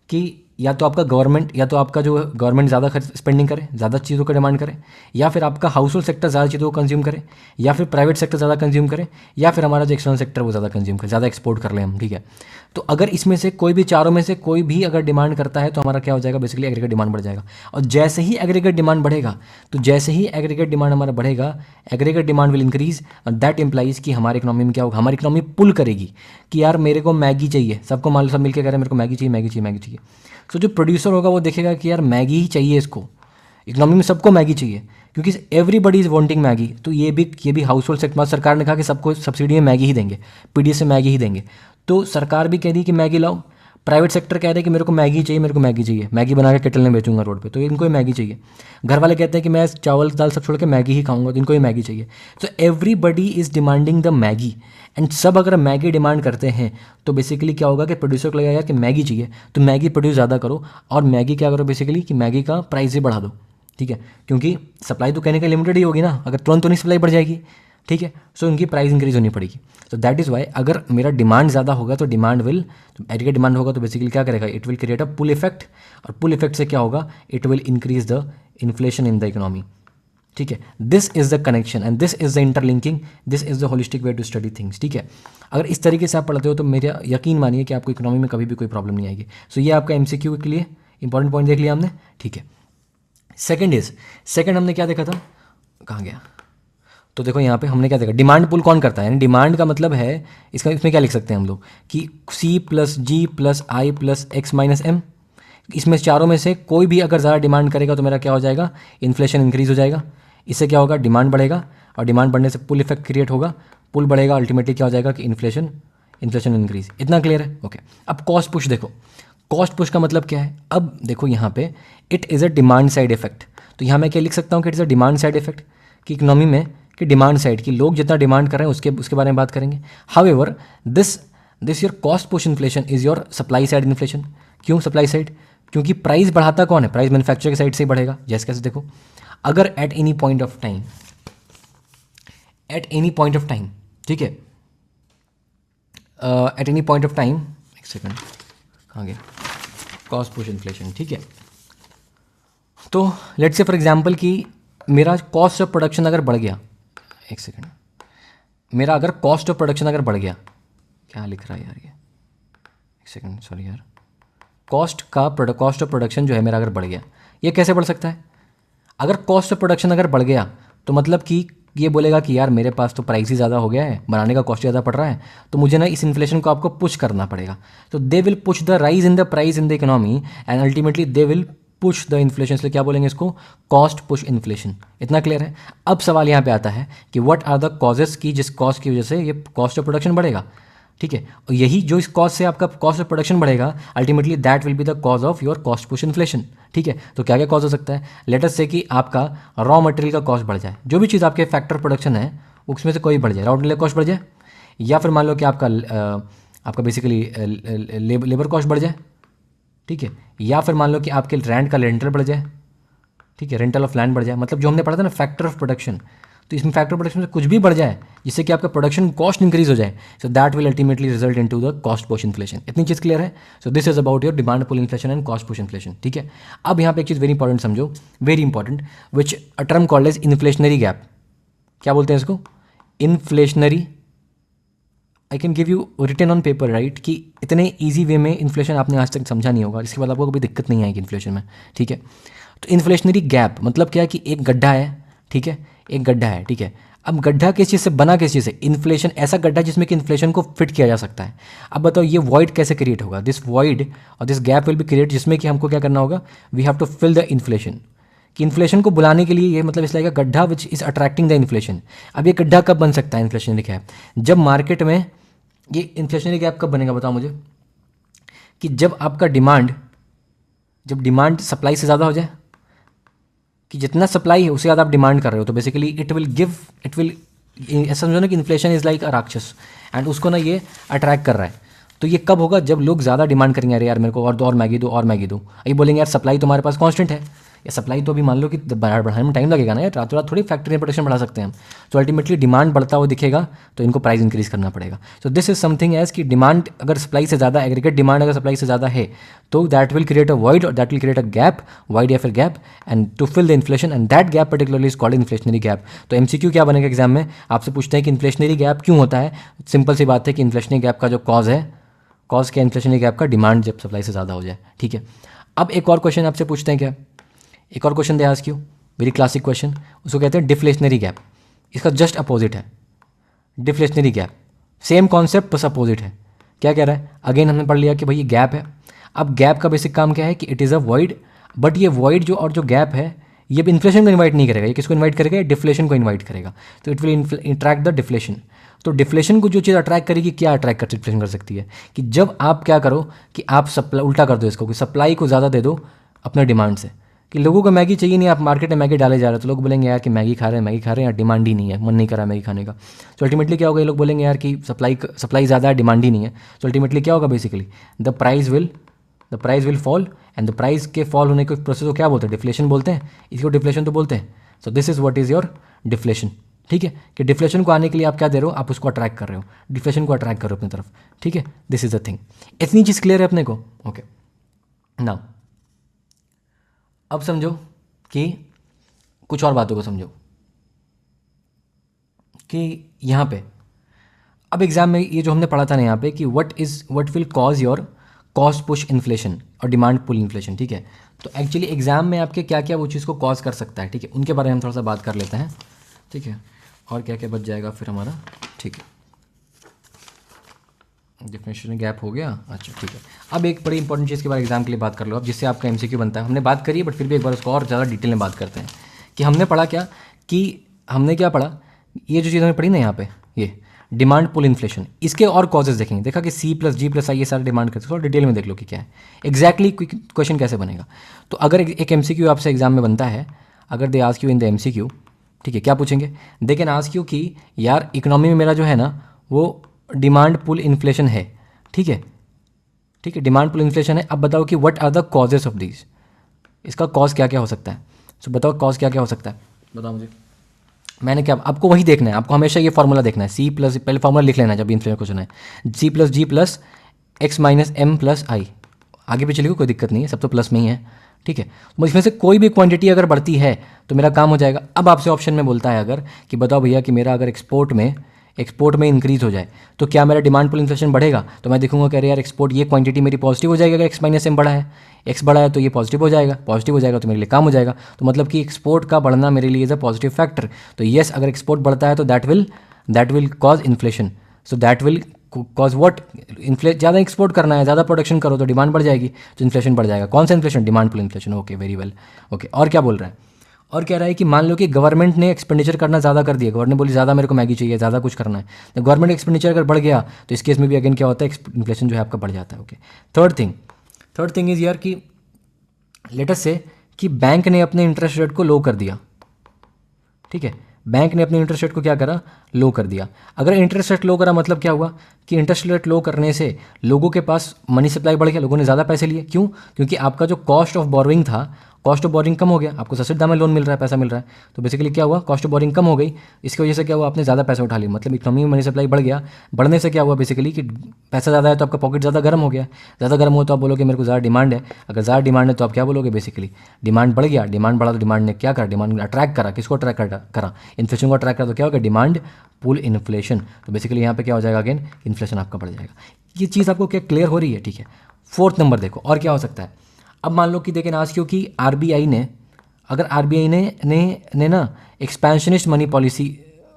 कि या तो आपका गवर्नमेंट, या तो आपका जो गवर्नमेंट ज़्यादा स्पेंडिंग करे, ज़्यादा चीज़ों का डिमांड करे, या फिर आपका हाउस होल्ड सेक्टर ज़्यादा चीज़ों को कंज्यूम करे, या फिर प्राइवेट सेक्टर ज़्यादा कंज्यूम करे, या फिर हमारा जो एक्सटर्नल सेक्टर वो ज़्यादा कंज्यूम करे, ज़्यादा एक्सपोर्ट कर लें हम, ठीक है। तो अगर इसमें से कोई भी, चारों में से कोई भी अगर डिमांड करता है तो हमारा क्या हो जाएगा, बेसिकली एग्रीगेट डिमांड बढ़ जाएगा। और जैसे ही एग्रीगेट डिमांड बढ़ेगा, तो जैसे ही एग्रीगेट डिमांड हमारा बढ़ेगा, एग्रीगेट डिमांड विल इंक्रीज, और दैट इंप्लाइज कि हमारी इकोनॉमी में क्या होगा, हमारी इकोनॉमी पुल करेगी कि यार मेरे को मैगी चाहिए, सबको मान लो सब मिलकर कह रहे हैं मेरे को मैगी चाहिए, मैगी चाहिए, मैगी चाहिए। तो जो प्रोड्यूसर होगा वो देखेगा कि यार मैगी ही चाहिए इसको, इकोनॉमी में सबको मैगी चाहिए, क्योंकि एवरीबडी इज़ वांटिंग मैगी। तो ये भी हाउस होल्ड सेक्टर, सरकार ने कहा कि सबको सब्सिडी में मैगी ही देंगे, पीडीएस से मैगी ही देंगे। तो सरकार भी कह रही कि मैगी लाओ, प्राइवेट सेक्टर कह रहे हैं कि मेरे को मैगी चाहिए, मेरे को मैगी चाहिए, मैगी बना के केटल में बेचूंगा रोड पे, तो इनको ही मैगी चाहिए। घर वाले कहते हैं कि मैं चावल दाल सब छोड़ के मैगी ही खाऊंगा, तो इनको ही मैगी चाहिए। तो everybody is demanding the Maggi, and सब अगर मैगी डिमांड करते हैं तो बेसिकली क्या होगा कि प्रोड्यूसर को लगेगा यार कि मैगी चाहिए, तो मैगी प्रोड्यूस ज़्यादा करो, और मैगी क्या करो बेसिकली कि मैगी का प्राइस ही बढ़ा दो, ठीक है, क्योंकि सप्लाई तो कहने का लिमिटेड ही होगी ना, अगर तुरंत तो नहीं सप्लाई बढ़ जाएगी, ठीक है। सो इनकी प्राइस इंक्रीज होनी पड़ेगी। तो दैट इज़ वाई अगर मेरा डिमांड ज़्यादा होगा तो डिमांड विल, एग्रीगेट डिमांड होगा तो बेसिकली क्या करेगा, it will create a pull effect, और पुल इफेक्ट से क्या होगा, it will increase the inflation in the economy, ठीक है। This is the connection and this is the interlinking, this is the holistic way to study things, ठीक है। अगर इस तरीके से आप पढ़ते हो तो मेरा यकीन मानिए कि आपको इकोनॉमी में कभी भी कोई प्रॉब्लम नहीं आएगी। सो ये आपका एमसीक्यू के लिए इंपॉर्टेंट पॉइंट देख लिया हमने, ठीक है। सेकंड हमने क्या देखा था, कहाँ गया, तो देखो यहाँ पे हमने क्या देखा, डिमांड पुल कौन करता है, यानी डिमांड का मतलब है इसमें क्या लिख सकते हैं हम लोग कि सी plus G plus I plus X minus M, इसमें चारों में से कोई भी अगर ज़्यादा डिमांड करेगा तो मेरा क्या हो जाएगा, इन्फ्लेशन इंक्रीज हो जाएगा। इससे क्या होगा, डिमांड बढ़ेगा, और डिमांड बढ़ने से पुल इफेक्ट क्रिएट होगा, पुल बढ़ेगा, अल्टीमेटली क्या हो जाएगा कि इन्फ्लेशन इंक्रीज। इतना क्लियर है, ओके। अब कॉस्ट पुश देखो, कॉस्ट पुश का मतलब क्या है, अब देखो यहाँ पे it is a demand side effect. तो यहाँ मैं क्या लिख सकता हूँ कि it is a demand side effect, कि इकोनॉमी में कि डिमांड साइड की लोग जितना डिमांड कर रहे हैं उसके बारे में बात करेंगे। However this your cost push inflation is your supply side inflation. क्यों सप्लाई साइड, क्योंकि प्राइस बढ़ाता कौन है, प्राइस मैन्युफैक्चरर की साइड से ही बढ़ेगा। जैसे कैसे देखो, अगर at any point of time at any point of time, ठीक है, at any point of time, एक सेकेंड कहाँ गया, कॉस्ट पुश इन्फ्लेशन, ठीक है। तो लेट्स से फॉर एग्जांपल कि मेरा कॉस्ट ऑफ प्रोडक्शन अगर बढ़ गया, एक सेकेंड, मेरा अगर कॉस्ट ऑफ प्रोडक्शन अगर बढ़ गया, क्या लिख रहा है यार ये, एक सेकेंड सॉरी यार, कॉस्ट ऑफ प्रोडक्शन जो है मेरा अगर बढ़ गया, ये कैसे बढ़ सकता है? अगर कॉस्ट ऑफ प्रोडक्शन अगर बढ़ गया तो मतलब कि ये बोलेगा कि यार मेरे पास तो प्राइस ही ज़्यादा हो गया है, बनाने का कॉस्ट ज़्यादा पड़ रहा है, तो मुझे ना इस इन्फ्लेशन को आपको पुश करना पड़ेगा। तो they will push the rise in the price in the economy and ultimately they will push the inflation, इसलिए क्या बोलेंगे इसको, कॉस्ट पुश इन्फ्लेशन। इतना क्लियर है? अब सवाल यहाँ पे आता है कि व्हाट आर द कॉजेस की जिस कॉस्ट की वजह से ये कॉस्ट ऑफ प्रोडक्शन बढ़ेगा, ठीक है। और यही जो इस कॉस्ट से आपका कॉस्ट ऑफ प्रोडक्शन बढ़ेगा, ultimately that will be the cause of your cost push inflation, ठीक है। तो क्या क्या कॉज हो सकता है? लेट अस से कि आपका रॉ मटेरियल का कॉस्ट बढ़ जाए, जो भी चीज़ आपके फैक्टर प्रोडक्शन है उसमें से कोई बढ़ जाए, रॉ मटेरियल कॉस्ट बढ़ जाए, या फिर मान लो कि आपका बेसिकली लेबर कॉस्ट बढ़ जाए, ठीक है, या फिर मान लो कि आपके लैंड का रेंटल बढ़ जाए, ठीक है, रेंटल ऑफ लैंड बढ़ जाए, मतलब जो हमने पढ़ा था ना फैक्टर ऑफ प्रोडक्शन, तो इसमें फैक्टर प्रोडक्शन से कुछ भी बढ़ जाए जिससे कि आपका प्रोडक्शन कॉस्ट इंक्रीज हो जाए, so that will ultimately result into the cost push inflation. इतनी चीज़ क्लियर है? So this is about your demand pull inflation and cost push inflation, ठीक है। अब यहाँ पे एक चीज़ वेरी इंपॉर्टेंट समझो, very important, which a term called as inflationary gap. क्या बोलते हैं इसको? Inflationary. I can give you written on paper, right, कि इतने ईजी वे में इन्फ्लेशन आपने आज तक समझा नहीं होगा, इसके बाद आपको कोई दिक्कत नहीं आएगी इन्फ्लेशन में, ठीक है। तो इन्फ्लेशनरी गैप मतलब क्या है कि एक गड्ढा है, ठीक है, एक गड्ढा है, ठीक है। अब गड्ढा किस चीज़ से बना, किस चीज़ से? इन्फ्लेशन, ऐसा गड्ढा जिसमें कि इन्फ्लेशन को फिट किया जा सकता है। अब बताओ ये वॉइड कैसे क्रिएट होगा? दिस वॉइड और this gap will be create, जिसमें कि हमको क्या करना होगा, we have to fill the inflation. कि इन्फ्लेशन को बुलाने के लिए ये मतलब इसलिए गड्ढा which is attracting the inflation. अब ये गड्ढा कब बन सकता है इन्फ्लेशनरी गैप? जब मार्केट में ये इन्फ्लेशनरी गैप कब बनेगा बताओ मुझे, कि जब आपका जब डिमांड सप्लाई से ज़्यादा हो जाए, कि जितना सप्लाई है उससे ज़्यादा आप डिमांड कर रहे हो, तो बेसिकली इट विल ऐसा समझो ना कि इन्फ्लेशन इज़ लाइक अ राक्षस एंड उसको ना ये अट्रैक्ट कर रहा है। तो ये कब होगा? जब लोग ज़्यादा डिमांड करेंगे, अरे यार मेरे को और दो, और मैगी दो, और मैगी दो। ये बोलेंगे यार सप्लाई तो हमारे पास कांस्टेंट है, या सप्लाई तो अभी मान लो कि बढ़ाने में टाइम लगेगा ना यार, रातों रात थोड़ी फैक्ट्री में प्रोडक्शन बढ़ा सकते हैं हम। तो अल्टीमेटली डिमांड बढ़ता हुआ दिखेगा तो इनको प्राइस इंक्रीज करना पड़ेगा। So this is something as कि डिमांड अगर सप्लाई से ज़्यादा, एग्रीगेट डिमांड अगर सप्लाई से ज़्यादा है तो that will create a void और that will create a gap, void या फिर gap, and to fill the inflation and that gap particularly is called inflationary gap. तो एमसीक्यू क्या बनेगा एग्जाम में? आपसे पूछते हैं कि इन्फ्लेशनरी गैप क्यों होता है। सिंपल सी बात है कि इन्फ्लेशनरी गैप का जो कॉज है, कॉज क्या इन्फ्लेशनरी गैप का? डिमांड जब सप्लाई से ज़्यादा हो जाए, ठीक है। अब एक और क्वेश्चन आपसे पूछते हैं, क्या एक और question they ask you, very classic question, उसको कहते हैं डिफ्लेशनरी गैप। इसका जस्ट अपोजिट है डिफ्लेशनरी गैप, सेम कॉन्सेप्ट बस अपोजिट है। क्या कह रहा है? अगेन हमने पढ़ लिया कि भाई ये गैप है। अब गैप का बेसिक काम क्या है कि it is a void, but ये वॉइड जो और जो गैप है ये इन्फ्लेशन को इन्वाइट नहीं करेगा, ये किसको इन्वाइट करेगा? डिफ्लेशन को इन्वाइट करेगा। तो it will attract the deflation. तो डिफ्लेशन को जो चीज़ अट्रैक्ट करेगी, क्या अट्रैक्ट कर डिफ्लेशन कर सकती है? कि जब आप क्या करो कि आप सप्लाई उल्टा कर दो इसको, कि सप्लाई को ज़्यादा दे दो अपने डिमांड से, कि लोगों को मैगी चाहिए नहीं, आप मार्केट में मैगी डाले जा रहे हो, तो लोग बोलेंगे यार कि मैगी खा रहे हैं यार, डिमांड ही नहीं है, मन नहीं कर रहा मैगी खाने का। तो अल्टीमेटली क्या होगा? ये लोग बोलेंगे यार कि सप्लाई ज़्यादा है, डिमांड ही नहीं है। तो अल्टीमेटली क्या होगा? Basically the price will fall, and the price के फॉल होने के प्रोसेस को क्या बोलते हैं? डिफ्लेशन बोलते हैं। इसको डिफ्लेशन तो बोलते हैं। सो this is what is your deflation, ठीक है। कि डिफ्लेशन को आने के लिए आप क्या दे रहे हो? आप उसको अट्रैक्ट कर रहे हो, डिफ्लेशन को अट्रैक्ट कर रहे हो अपनी तरफ, ठीक है। This is the thing. इतनी चीज़ क्लियर है अपने को? ओके, नाउ अब समझो कि कुछ और बातों को समझो कि यहाँ पे अब एग्जाम में ये जो हमने पढ़ा था ना यहाँ पे कि what will cause your cost push inflation और डिमांड पुल इन्फ्लेशन, ठीक है। तो एक्चुअली एग्जाम में आपके क्या क्या वो चीज़ को कॉज कर सकता है, ठीक है, उनके बारे में हम थोड़ा सा बात कर लेते हैं, ठीक है। और क्या क्या बच जाएगा फिर हमारा, ठीक है। डेफिनेशन गैप हो गया, अच्छा ठीक है। अब एक बड़ी इंपॉर्टेंट चीज़ के बारे एग्जाम के लिए बात कर लो अब, जिससे आपका एमसीक्यू बनता है। हमने बात करी है बट फिर भी एक बार उसको और ज़्यादा डिटेल में बात करते हैं कि हमने पढ़ा क्या, कि हमने क्या पढ़ा, ये जो चीज़ हमने पढ़ी ना यहाँ पे, ये डिमांड पुल इन्फ्लेशन, इसके और कॉजेज देखेंगे। देखा कि C+G+I ये सारे डिमांड करते हैं, थोड़ा डिटेल में देख लो कि क्या है एग्जैक्टली क्वेश्चन कैसे बनेगा। तो अगर एक एमसीक्यू आपसे एग्जाम में बनता है, अगर दे ask you in the MCQ, ठीक है, क्या पूछेंगे? दे कैन आस्क यू कि यार इकोनॉमी में मेरा जो है ना वो डिमांड पुल इन्फ्लेशन है, ठीक है, ठीक है, डिमांड पुल इन्फ्लेशन है। अब बताओ कि what are the causes of this, इसका कॉज क्या क्या हो सकता है। सो बताओ कॉज क्या क्या हो सकता है, बताओ मुझे। मैंने क्या, आपको वही देखना है, आपको हमेशा ये फॉर्मूला देखना है, सी प्लस, पहले फॉर्मूला लिख लेना है जब इन्फ्लेशन क्वेश्चन है, G plus G plus X minus M plus I, आगे पीछे लिखो कोई दिक्कत नहीं है, सब तो प्लस में ही है, ठीक है। तो इसमें से कोई भी क्वांटिटी अगर बढ़ती है तो मेरा काम हो जाएगा। अब आपसे ऑप्शन में बोलता है अगर कि बताओ भैया कि मेरा अगर एक्सपोर्ट में इंक्रीज हो जाए तो क्या मेरा डिमांड पुल इन्फ्लेशन बढ़ेगा, तो मैं देखूंगा कह रहे यार एक्सपोर्ट ये क्वांटिटी मेरी पॉजिटिव हो जाएगी, अगर एक्स माइनस एम बढ़ा है, एक्स बढ़ा है तो ये पॉजिटिव हो जाएगा, पॉजिटिव हो जाएगा तो मेरे लिए काम हो जाएगा, तो मतलब कि एक्सपोर्ट का बढ़ना मेरे लिए इज़ अ पॉजिटिव फैक्टर। तो येस, अगर एक्सपोर्ट बढ़ता है तो that will cause inflation, so that will cause what, ज़्यादा एक्सपोर्ट करना है, ज़्यादा प्रोडक्शन करो तो डिमांड बढ़ जाएगी, तो इन्फ्लेशन बढ़ जाएगा। कौन सा inflation? Demand pull inflation. Okay, very well. Okay, और क्या बोल रहा है? और कह रहा है कि मान लो कि गवर्नमेंट ने एक्सपेंडिचर करना ज़्यादा कर दिया, गवर्नमेंट बोली ज़्यादा मेरे को मैगी चाहिए, ज़्यादा कुछ करना है, तो गवर्नमेंट एक्सपेंडिचर अगर बढ़ गया तो इस केस में भी अगेन क्या होता है, इन्फ्लेशन जो है आपका बढ़ जाता है। ओके, थर्ड थिंग इज़ यार कि लेट अस से कि बैंक ने अपने इंटरेस्ट रेट को लो कर दिया, ठीक है, बैंक ने अपने इंटरेस्ट रेट को क्या करा, लो कर दिया। अगर इंटरेस्ट रेट लो करा मतलब क्या हुआ कि इंटरेस्ट रेट लो करने से लोगों के पास मनी सप्लाई बढ़ गया, लोगों ने ज़्यादा पैसे लिए। क्यों? क्योंकि आपका जो कॉस्ट ऑफ बोरोइंग था, कॉस्ट ऑफ बोरिंग कम हो गया, आपको सस्ते दाम में लोन मिल रहा है, पैसा मिल रहा है, तो बेसिकली क्या हुआ, कॉस्ट ऑफ बोरिंग कम हो गई, इसकी वजह से क्या हुआ, आपने ज़्यादा पैसा उठा लिया, मतलब इकोनॉमी में मनी सप्लाई बढ़ गया। बढ़ने से क्या हुआ बेसिकली कि पैसा ज़्यादा है तो आपका पॉकेट ज़्यादा गर्म हो गया, ज़्यादा गर्म हो तो आप बोलोगे मेरे को ज़्यादा डिमांड है, अगर ज़्यादा डिमांड है तो आप क्या बोलोगे, बेसिकली डिमांड बढ़ गया, डिमांड बढ़ा तो डिमांड ने क्या करा, डिमांड अट्रैक्ट करा, किसको अट्रैक्ट करा, इन्फ्लेशन को अट्रैक्ट करा, तो क्या होगा, डिमांड पुल इन्फ्लेशन। तो बेसिकली यहाँ पे क्या हो जाएगा, अगेन इन्फ्लेशन आपका बढ़ जाएगा। ये चीज़ आपको क्या क्लियर हो रही है? ठीक है। फोर्थ नंबर देखो और क्या हो सकता है। अब मान लो कि देखें आज क्योंकि आरबीआई ने, अगर आरबीआई ने ना एक्सपेंशनिस्ट मनी पॉलिसी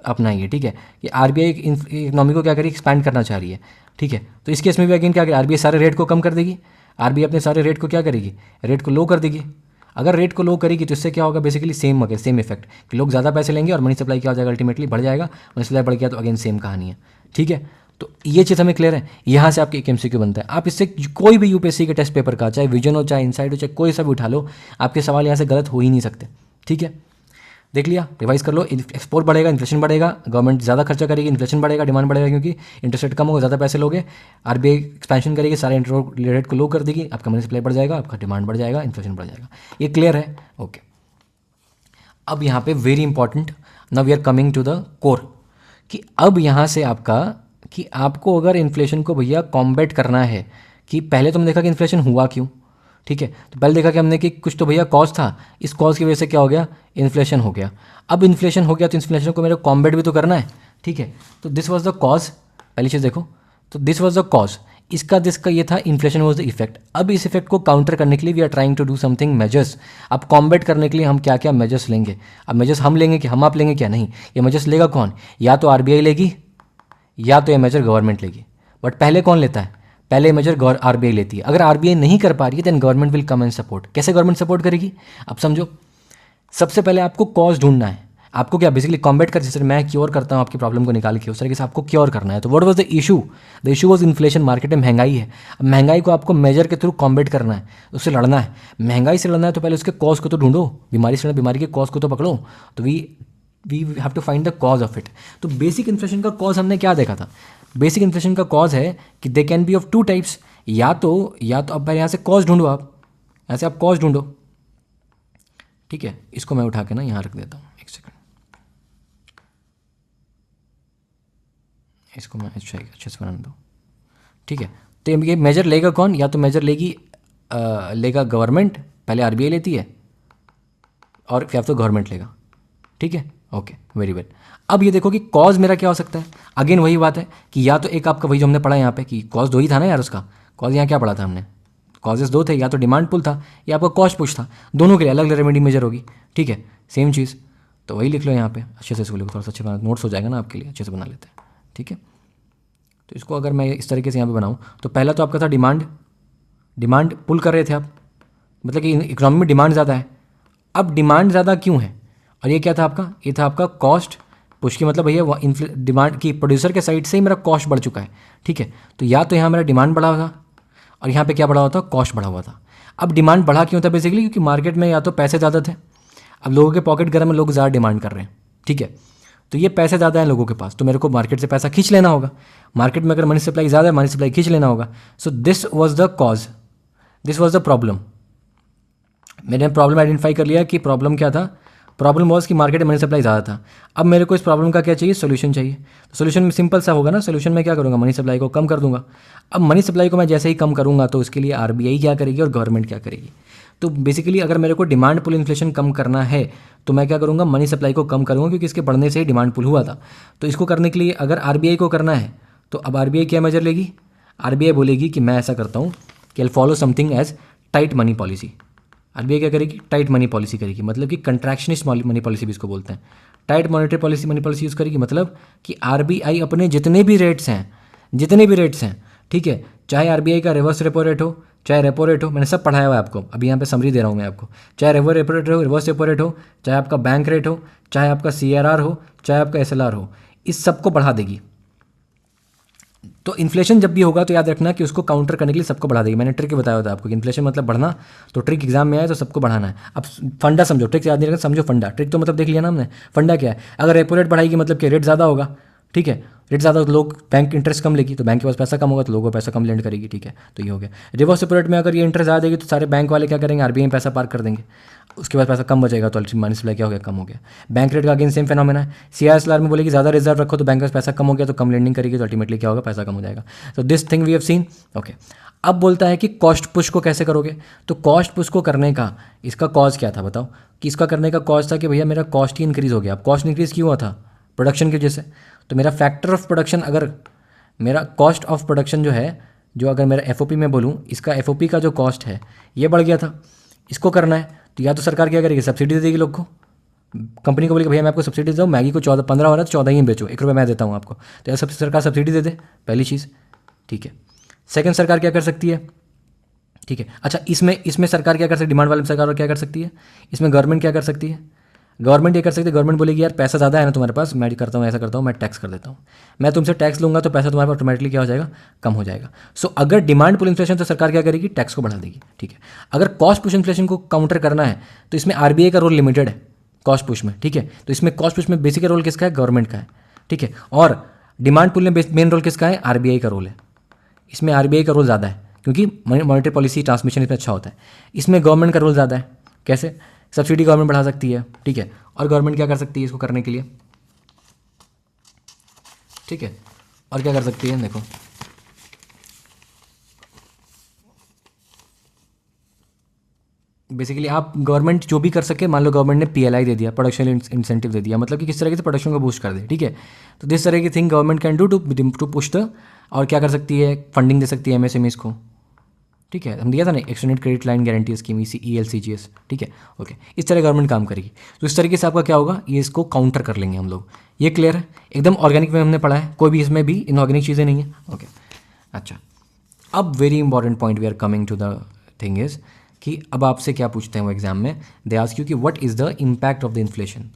अपनाई है, ठीक है, कि आरबीआई इकोनॉमी को क्या करी, एक्सपैंड करना चाह रही है, ठीक है, तो इस केस में भी अगेन क्या करेगी, आरबीआई सारे रेट को कम कर देगी, आरबीआई अपने सारे रेट को क्या करेगी, रेट को लो कर देगी। अगर रेट को लो करेगी तो इससे क्या होगा, बेसिकली सेम इफेक्ट कि लोग ज़्यादा पैसे लेंगे और मनी सप्लाई क्या हो जाएगा, अल्टीमेटली बढ़ जाएगा, मनी सप्लाई बढ़ गया तो अगेन सेम कहानी है, ठीक है। तो ये चीज़ हमें क्लियर है। यहाँ से आपके एक एमसीक्यू बनता है, आप इससे कोई भी यूपीएससी के टेस्ट पेपर का, चाहे विजन हो, चाहे इनसाइड हो, चाहे कोई सा भी उठा लो, आपके सवाल यहाँ से गलत हो ही नहीं सकते, ठीक है। देख लिया, रिवाइज कर लो, एक्सपोर्ट बढ़ेगा, इन्फ्लेशन बढ़ेगा, गवर्नमेंट ज़्यादा खर्चा करेगी, इन्फ्लेशन बढ़ेगा, डिमांड बढ़ेगा क्योंकि इंटरेस्ट रेट कम होगा, ज़्यादा पैसे लोगे, आरबीआई एक्सपेंशन करेगी, सारे इंटरेस्ट रेट को लो कर देगी, आपका मनी सप्लाई बढ़ जाएगा, आपका डिमांड बढ़ जाएगा, इन्फ्लेशन बढ़ जाएगा। ये क्लियर है? ओके। अब यहाँ पे very important, now we are coming to the core, कि अब यहाँ से आपका, कि आपको अगर इन्फ्लेशन को भैया कॉम्बैट करना है, कि पहले तुमने देखा कि इन्फ्लेशन हुआ क्यों, ठीक है, तो पहले देखा कि हमने कि कुछ तो भैया कॉज था, इस कॉज की वजह से क्या हो गया, इन्फ्लेशन हो गया। अब इन्फ्लेशन हो गया तो इन्फ्लेशन को मेरे कॉम्बैट भी तो करना है, ठीक है, तो दिस वाज द कॉज, पहली चीज़ देखो, तो दिस वाज द कॉज, जिसका ये था, इन्फ्लेशन वाज द इफेक्ट। अब इस इफेक्ट को काउंटर करने के लिए we are trying to do something measures. अब कॉम्बैट करने के लिए हम क्या क्या मेजर्स लेंगे, अब मेजर्स हम लेंगे कि हम आप लेंगे, क्या नहीं, ये मेजर्स लेगा कौन, या तो आरबीआई लेगी या तो ये मेजर गवर्नमेंट लेगी, बट पहले कौन लेता है, पहले मेजर आरबीआई लेती है। अगर आरबीआई नहीं कर पा रही है then government will come and support. कैसे गवर्नमेंट सपोर्ट करेगी, अब समझो, सबसे पहले आपको कॉज ढूंढना है, आपको क्या बेसिकली कॉम्बैट कर, जैसे मैं क्योर करता हूँ आपकी प्रॉब्लम को निकाल के, उस तरीके से आपको क्योर करना है। तो what was the issue, the issue was inflation, market में महंगाई है। अब महंगाई को आपको मेजर के थ्रू कॉम्बैट करना है, उससे लड़ना है। महंगाई से लड़ना है तो पहले उसके कॉज को तो ढूंढो, बीमारी से लड़ना, बीमारी के कॉज को तो पकड़ो, तो we have to find the cause of it. तो बेसिक इन्फ्लेशन का कॉज हमने क्या देखा था, बेसिक इन्फ्लेशन का कॉज है कि they can be of two types, या तो अब यहाँ से कॉज ढूंढो, आप यहाँ से आप कॉज ढूंढो, ठीक है। इसको मैं उठा के ना यहाँ रख देता हूँ, एक सेकंड, इसको मैं अच्छे से बना दो, ठीक है। तो ये मेजर लेगा कौन, या तो मेजर लेगा गवर्नमेंट, पहले आरबीआई लेती है, और या तो गवर्नमेंट लेगा, ठीक है। Okay, very well. अब ये देखो कि कॉज मेरा क्या हो सकता है, अगेन वही बात है कि या तो एक आपका वही जो हमने पढ़ा यहाँ पे कि कॉज दो ही था ना यार, उसका कॉज यहाँ क्या पढ़ा था हमने, कॉजेस दो थे, या तो डिमांड पुल था या आपका कॉस्ट पुश था, दोनों के लिए अलग अलग रेमेडी मेजर होगी, ठीक है, सेम चीज़। तो वही लिख लो यहाँ पे अच्छे से, इसको लिखो, थोड़ा सा अच्छे बना, नोट्स हो जाएगा ना आपके लिए, अच्छे से बना लेते हैं, ठीक है। तो इसको अगर मैं इस तरीके से यहाँ पे बनाऊँ, तो पहला तो आपका था डिमांड पुल कर रहे थे आप, मतलब कि इकोनॉमी में डिमांड ज़्यादा है। अब डिमांड ज़्यादा क्यों है, और ये क्या था आपका, ये था आपका कॉस्ट पुश की, मतलब भैया डिमांड की प्रोड्यूसर के साइड से ही मेरा कॉस्ट बढ़ चुका है, ठीक है। तो या तो यहाँ मेरा डिमांड बढ़ा हुआ था और यहाँ पे क्या बढ़ा हुआ था, कॉस्ट बढ़ा हुआ था। अब डिमांड बढ़ा क्यों था, बेसिकली क्योंकि मार्केट में या तो पैसे ज़्यादा थे, अब लोगों के पॉकेट गर्म में, लोग ज़्यादा डिमांड कर रहे हैं, ठीक है, तो ये पैसे ज़्यादा हैं लोगों के पास, तो मेरे को मार्केट से पैसा खींच लेना होगा, मार्केट में अगर मनी सप्लाई ज़्यादा है, मनी सप्लाई खींच लेना होगा। So this was the cause, this was the problem. मैंने प्रॉब्लम आइडेंटिफाई कर लिया कि प्रॉब्लम क्या था, प्रॉब्लम वॉज कि मार्केट में मनी सप्लाई ज़्यादा था। अब मेरे को इस प्रॉब्लम का क्या चाहिए, सोल्यूशन चाहिए। तो सोल्यूशन में सिंपल सा होगा ना, सोल्यूशन में क्या करूँगा, मनी सप्लाई को कम कर दूंगा। अब मनी सप्लाई को मैं जैसे ही कम करूँगा तो उसके लिए आरबीआई क्या करेगी और गवर्नमेंट क्या करेगी। तो बेसिकली अगर मेरे को डिमांड पुल इन्फ्लेशन कम करना है तो मैं क्या करूँगा, मनी सप्लाई को कम करूँगा, क्योंकि इसके बढ़ने से ही डिमांड पुल हुआ था। तो इसको करने के लिए अगर आरबीआई को करना है तो अब आरबीआई क्या मेजर लेगी, आरबीआई बोलेगी कि मैं ऐसा करता हूँ कि I follow something as tight money policy. RBI क्या करेगी, टाइट मनी पॉलिसी करेगी, मतलब कि कंट्रैक्शनिस्ट मनी पॉलिसी भी इसको बोलते हैं। Tight monetary policy money policy use करेगी, मतलब कि आरबीआई अपने जितने भी रेट्स हैं, ठीक है, चाहे आरबीआई का रिवर्स रेपो रेट हो, चाहे रेपो रेट हो, मैंने सब पढ़ाया हुआ है आपको, अभी यहाँ पे समरी दे रहा हूँ मैं आपको। चाहे रेपो रेपो रेट हो, रिवर्स रेपो रेट हो, चाहे आपका बैंक रेट हो, चाहे आपका सीआरआर हो, चाहे आपका एसएलआर हो, इस सबको बढ़ा देगी। तो इन्फ्लेशन जब भी होगा तो याद रखना कि उसको काउंटर करने के लिए सबको बढ़ा देगी। मैंने ट्रिक बताया था आपको कि इन्फ्लेशन मतलब बढ़ना, तो ट्रिक एग्जाम में आए तो सबको बढ़ाना है। अब फंडा समझो, ट्रिक याद नहीं रखना, समझो फंडा। ट्रिक तो मतलब देख लिया ना हमने, फंडा क्या है, अगर रेपो रेट बढ़ाएगी मतलब कि रेट ज़्यादा होगा, ठीक है, रेट ज़्यादा तो लोग बैंक इंटरेस्ट कम लेगी, तो बैंक के पास पैसा कम होगा तो लोगों को पैसा कम लेंड करेगी, ठीक है, तो ये हो गया। रिवर्स रेपो रेट में अगर ये इंटरेस्ट ज़्यादा देगी तो सारे बैंक वाले क्या करेंगे, आरबीआई में पैसा पार्क कर देंगे, उसके बाद पैसा कम बचेगा तो अल्टीमेटली मनी सप्लाई क्या हो गया, कम हो गया। बैंक रेट का अगेन सेम फेनोमेना है। सीआरआर में बोलेगी ज़्यादा रिजर्व रखो तो बैंक का पैसा कम हो गया तो कम लेंडिंग करेगी तो अल्टीमेटली क्या होगा, पैसा कम हो जाएगा। तो this thing we have seen, okay. अब बोलता है कि कॉस्ट पुश को कैसे करोगे, तो कॉस्ट पुश को करने का इसका कॉज क्या था बताओ, कि इसका करने का कॉज था कि भैया मेरा कॉस्ट ही इंक्रीज़ हो गया। अब कॉस्ट इंक्रीज़ क्यों हुआ था, प्रोडक्शन की वजह से। तो मेरा फैक्टर ऑफ प्रोडक्शन, अगर मेरा कॉस्ट ऑफ प्रोडक्शन जो है, जो अगर मेरा एफओपी में बोलूँ, इसका एफओपी का जो कॉस्ट है ये बढ़ गया था, इसको करना है तो या तो सरकार क्या करेगी, सब्सिडी दे देगी लोग को, कंपनी को बोलेगी भैया मैं आपको सब्सिडी देता हूँ, मैगी को 14-15 हो रहा है तो 14 ही बेचो, 1 रुपये मैं देता हूँ आपको, तो यार सरकार सब्सिडी दे दे, पहली चीज़, ठीक है। सेकंड, सरकार क्या कर सकती है, ठीक है, अच्छा इसमें सरकार क्या कर सकती है, डिमांड वाले सरकार क्या कर सकती है, इसमें गवर्नमेंट क्या कर सकती है, गवर्नमेंट ये कर सकती है, गवर्नमेंट बोलेगी यार पैसा ज़्यादा है ना तुम्हारे पास, मैं करता हूँ ऐसा करता हूँ, मैं टैक्स कर देता हूँ, मैं तुमसे टैक्स लूँगा तो पैसा तुम्हारे पास ऑटोमेटिकली क्या हो जाएगा, कम हो जाएगा। सो अगर डिमांड पुल इन्फ्लेशन तो सरकार क्या करेगी, टैक्स को बढ़ा देगी, ठीक है। अगर कॉस्ट पुश इन्फ्लेशन को काउंटर करना है तो इसमें आरबीआई का रोल लिमिटेड है कॉस्ट पुश में, ठीक है। तो इसमें कॉस्ट पुश में बेसिक रोल किसका है, गवर्नमेंट का है, ठीक है। और डिमांड पुल में मेन रोल किसका है, आरबीआई का रोल है। इसमें आरबीआई का रोल ज़्यादा है क्योंकि मॉनेटरी पॉलिसी ट्रांसमिशन इसमें अच्छा होता है। इसमें गवर्नमेंट का रोल ज़्यादा है, कैसे, सब्सिडी गवर्नमेंट बढ़ा सकती है, ठीक है। और गवर्नमेंट क्या कर सकती है इसको करने के लिए, ठीक है, और क्या कर सकती है, देखो बेसिकली आप गवर्नमेंट जो भी कर सके, मान लो गवर्नमेंट ने पीएलआई दे दिया, प्रोडक्शन इंसेंटिव दे दिया, मतलब कि किस तरह से प्रोडक्शन को बूस्ट कर दे, ठीक है। तो दिस तरह की thing government can do to push the, और क्या कर सकती है, फंडिंग दे सकती है एमएसएमईज को, ठीक है, हम दिया था ना extended credit line guarantee scheme, ELCGS, ठीक है, ओके। इस तरह गवर्नमेंट काम करेगी, तो इस तरीके से आपका क्या होगा, ये इसको काउंटर कर लेंगे हम लोग। ये क्लियर है, एकदम ऑर्गेनिक में हमने पढ़ा है, कोई भी इसमें भी इनऑर्गेनिक चीज़ें नहीं है, ओके। अच्छा, अब very important point we are coming to the thing is कि अब आपसे क्या पूछते हैं वो एग्जाम में, दे आस्क यू कि what is the impact of the inflation.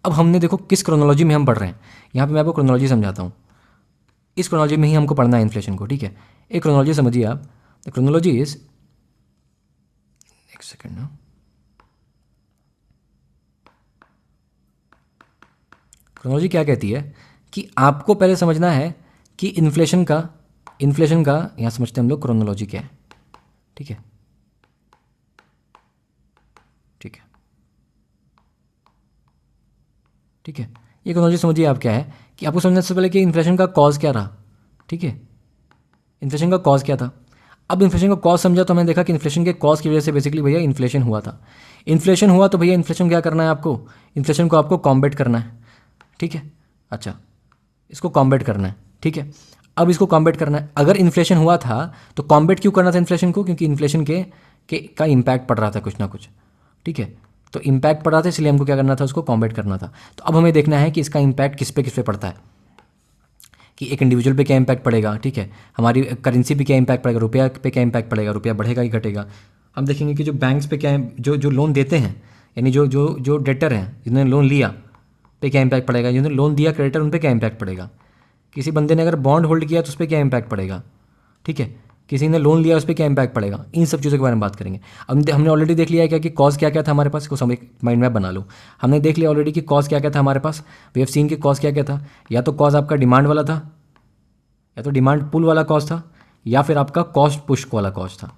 अब हमने देखो किस क्रोनोलॉजी में हम पढ़ रहे हैं, यहाँ पे मैं आपको क्रोनोलॉजी समझाता हूँ। इस क्रोनोलॉजी में ही हमको पढ़ना है इन्फ्लेशन को, ठीक है। एक क्रोनोलॉजी समझिए आप, द क्रोनोलॉजी इज, एक सेकेंड ना, क्रोनोलॉजी क्या कहती है कि आपको पहले समझना है कि इन्फ्लेशन का यहाँ समझते हैं हम लोग क्रोनोलॉजी क्या है, ठीक है, ठीक है, ठीक है। ये क्रोनोलॉजी समझिए आप क्या है कि आपको समझने से पहले कि इन्फ्लेशन का कॉज क्या रहा, ठीक है, इन्फ्लेशन का कॉज क्या था। अब इन्फ्लेशन का कॉज समझा तो हमने देखा कि इन्फ्लेशन के कॉज की वजह से बेसिकली भैया इन्फ्लेशन हुआ था। इन्फ्लेशन हुआ तो भैया इन्फ्लेशन क्या करना है आपको, इन्फ्लेशन को आपको कॉम्बैट करना है, ठीक है। अच्छा, इसको कॉम्बैट करना है, ठीक है। अब इसको कॉम्बैट करना है, अगर इन्फ्लेशन हुआ था तो कॉम्बैट क्यों करना था इन्फ्लेशन को, क्योंकि इन्फ्लेशन का इम्पैक्ट पड़ रहा था कुछ ना कुछ, ठीक है। तो इम्पैक्ट पड़ रहा था इसलिए हमको क्या करना था, उसको कॉम्बैट करना था। तो अब हमें देखना है कि इसका इम्पैक्ट किस पे पड़ता है, कि एक इंडिविजुअल पे क्या इम्पैक्ट पड़ेगा, ठीक है, हमारी करेंसी पे क्या इम्पैक्ट पड़ेगा, रुपया पे क्या इम्पैक्ट पड़ेगा, रुपया बढ़ेगा ही घटेगा। हम देखेंगे कि जो बैंक्स पे क्या है, जो लोन देते हैं, यानी जो डेटर हैं जिन्होंने लोन लिया पे क्या इम्पैक्ट पड़ेगा, जिन्होंने लोन दिया क्रेडिटर उन पे क्या इम्पैक्ट पड़ेगा, किसी बंदे ने अगर बॉन्ड होल्ड किया तो उस पर क्या इम्पैक्ट पड़ेगा, ठीक है, किसी ने लोन लिया उस पर क्या इम्पैक्ट पड़ेगा, इन सब चीज़ों के बारे में बात करेंगे। अब हमने ऑलरेडी देख लिया है क्या कि कॉज क्या क्या था हमारे पास, इसको सब एक माइंड मैप बना लो। हमने देख लिया ऑलरेडी कि कॉज क्या क्या था हमारे पास, वी हैव सीन कि कॉज क्या क्या था, या तो कॉज आपका डिमांड वाला था, या तो डिमांड पुल वाला कॉज था, या फिर आपका कॉस्ट पुश वाला कॉज था,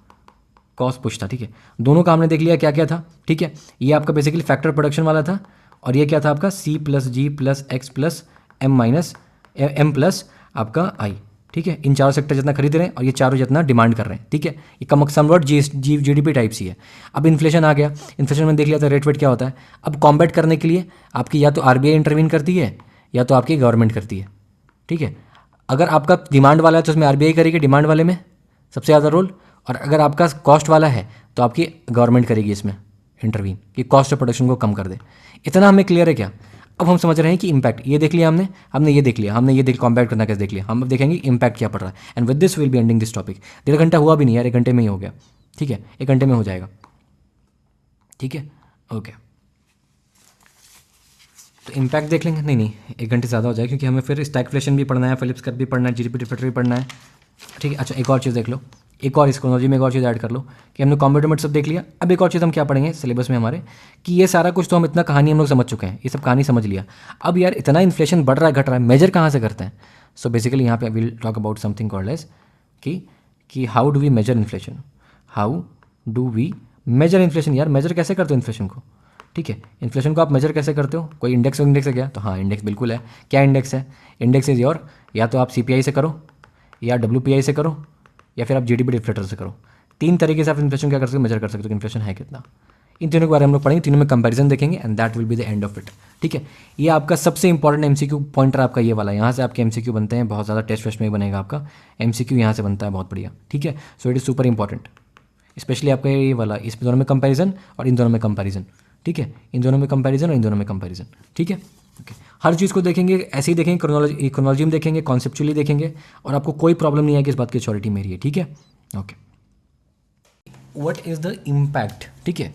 कॉस्ट पुश था, ठीक है। दोनों का हमने देख लिया क्या क्या था, ठीक है। ये आपका बेसिकली फैक्टर प्रोडक्शन वाला था, और ये क्या था आपका C plus G plus X plus M minus M plus आपका आई, ठीक है। इन चारों सेक्टर जितना खरीद रहे हैं और ये चारों जितना डिमांड कर रहे हैं, ठीक है। ये कम समवट जीडीपी टाइप सी है। अब इन्फ्लेशन आ गया, इन्फ्लेशन में देख लिया था रेट वेट क्या होता है। अब कॉम्बैट करने के लिए आपकी या तो आरबीआई इंटरवीन करती है या तो आपकी गवर्नमेंट करती है, ठीक है। अगर आपका डिमांड वाला है तो उसमें आरबीआई करेगी डिमांड वाले में सबसे ज़्यादा रोल, और अगर आपका कॉस्ट वाला है तो आपकी गवर्नमेंट करेगी इसमें इंटरवीन कि कॉस्ट ऑफ प्रोडक्शन को कम कर दे। इतना हमें क्लियर है क्या? अब हम समझ रहे हैं कि इम्पैक्ट ये देख लिया हमने ये देख लिया, हमने ये कॉम्पैक्ट करना कैसे देख लिया। हम अब देखेंगे इम्पैक्ट क्या पड़ रहा है। And with this will be ending this topic. 1.5 घंटा हुआ भी नहीं यार, 1 घंटे में ही हो गया, ठीक है। 1 घंटे में हो जाएगा, ठीक है, ओके। तो इम्पैक्ट देख लेंगे, नहीं 1 घंटे ज़्यादा हो जाएगा क्योंकि हमें फिर स्टैगफ्लेशन भी पढ़ना है, फिलिप्स कर्व भी पढ़ना है, जीडीपी डिफलेक्टर भी पढ़ना है, ठीक है। अच्छा एक और चीज़ देख लो, एक और इकोनॉमी में एक और चीज़ ऐड कर लो कि हमने कॉम्पिटेमेंट सब देख लिया। अब एक और चीज़ हम क्या पढ़ेंगे सिलेबस में हमारे कि ये सारा कुछ तो हम इतना कहानी हम लोग समझ चुके हैं, ये सब कहानी समझ लिया। अब यार इतना इन्फ्लेशन बढ़ रहा है घट रहा है, मेजर कहाँ से करते हैं? सो बेसिकली यहाँ पे will talk about something called as कि how do we measure inflation, how do we measure inflation. यार मेजर कैसे करते हो इन्फ्लेशन को, ठीक है। इन्फ्लेशन को आप मेजर कैसे करते हो? कोई इंडेक्स है क्या? तो हाँ इंडेक्स बिल्कुल है। क्या इंडेक्स है? इंडेक्स इज योर, या तो आप सीपीआई से करो या डब्ल्यूपीआई से करो या फिर आप जीडीपी डिफ्लेटर से करो। 3 तरीके से आप इन्फ्लेशन क्या कर सकते हो, मेजर कर सकते हो कि इन्फ्लेशन है कितना। इन तीनों के बारे में हम लोग पढ़ेंगे, तीनों में कंपैरिजन देखेंगे and that will be the end of it, ठीक है। ये आपका सबसे इंपॉर्टेंट एमसीक्यू पॉइंटर आपका ये वाला, यहाँ से आपके एमसीक्यू बनते हैं, बहुत ज़्यादा टेस्ट वेस्ट में बनेगा आपका एमसीक्यू, यहाँ से बनता है बहुत बढ़िया, ठीक है। So it is super important, specially आपका ये वाला, इस दोनों में कंपैरिजन और इन दोनों में कंपैरिजन, ठीक है। इन दोनों में कंपैरिजन और इन दोनों में कंपैरिजन, ठीक है, ओके। हर चीज़ को देखेंगे, ऐसे ही देखेंगे, क्रोनोलॉजी में देखेंगे, कॉन्सेप्चुअली देखेंगे और आपको कोई प्रॉब्लम नहीं आएगी, इस बात की श्योरिटी मेरी है, ठीक है, okay. What is the impact, ठीक है।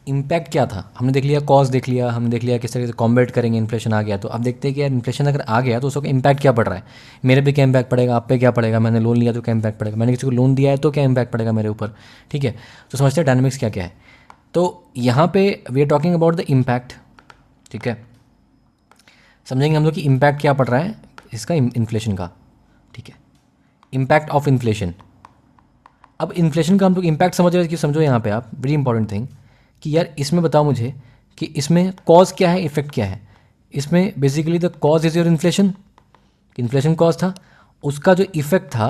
इम्पैक्ट क्या था हमने देख लिया, कॉज देख लिया, हमने देख लिया किस तरह से कॉम्बैट करेंगे इन्फ्लेशन आ गया। तो अब देखते हैं कि यार इन्फ्लेशन अगर आ गया तो उसका इम्पैक्ट क्या पड़ रहा है, मेरे पे क्या इम्पैक्ट पड़ेगा, आप पे क्या पड़ेगा, मैंने लोन लिया तो क्या इम्पैक्ट पड़ेगा, मैंने किसी को लोन दिया है तो क्या इम्पैक्ट पड़ेगा मेरे ऊपर, ठीक है। तो समझते हैं डायनामिक्स क्या क्या है। तो यहाँ पे we are talking about the impact, ठीक है। समझेंगे हम लोग कि इम्पैक्ट क्या पड़ रहा है इसका, इन्फ्लेशन का, ठीक है। Impact of inflation. अब इन्फ्लेशन का हम लोग इम्पैक्ट समझ रहे हैं कि समझो यहाँ पे आप वेरी इंपॉर्टेंट थिंग कि यार इसमें बताओ मुझे कि इसमें कॉज क्या है, इफेक्ट क्या है। इसमें basically the cause is your inflation, inflation cause था, उसका जो इफेक्ट था,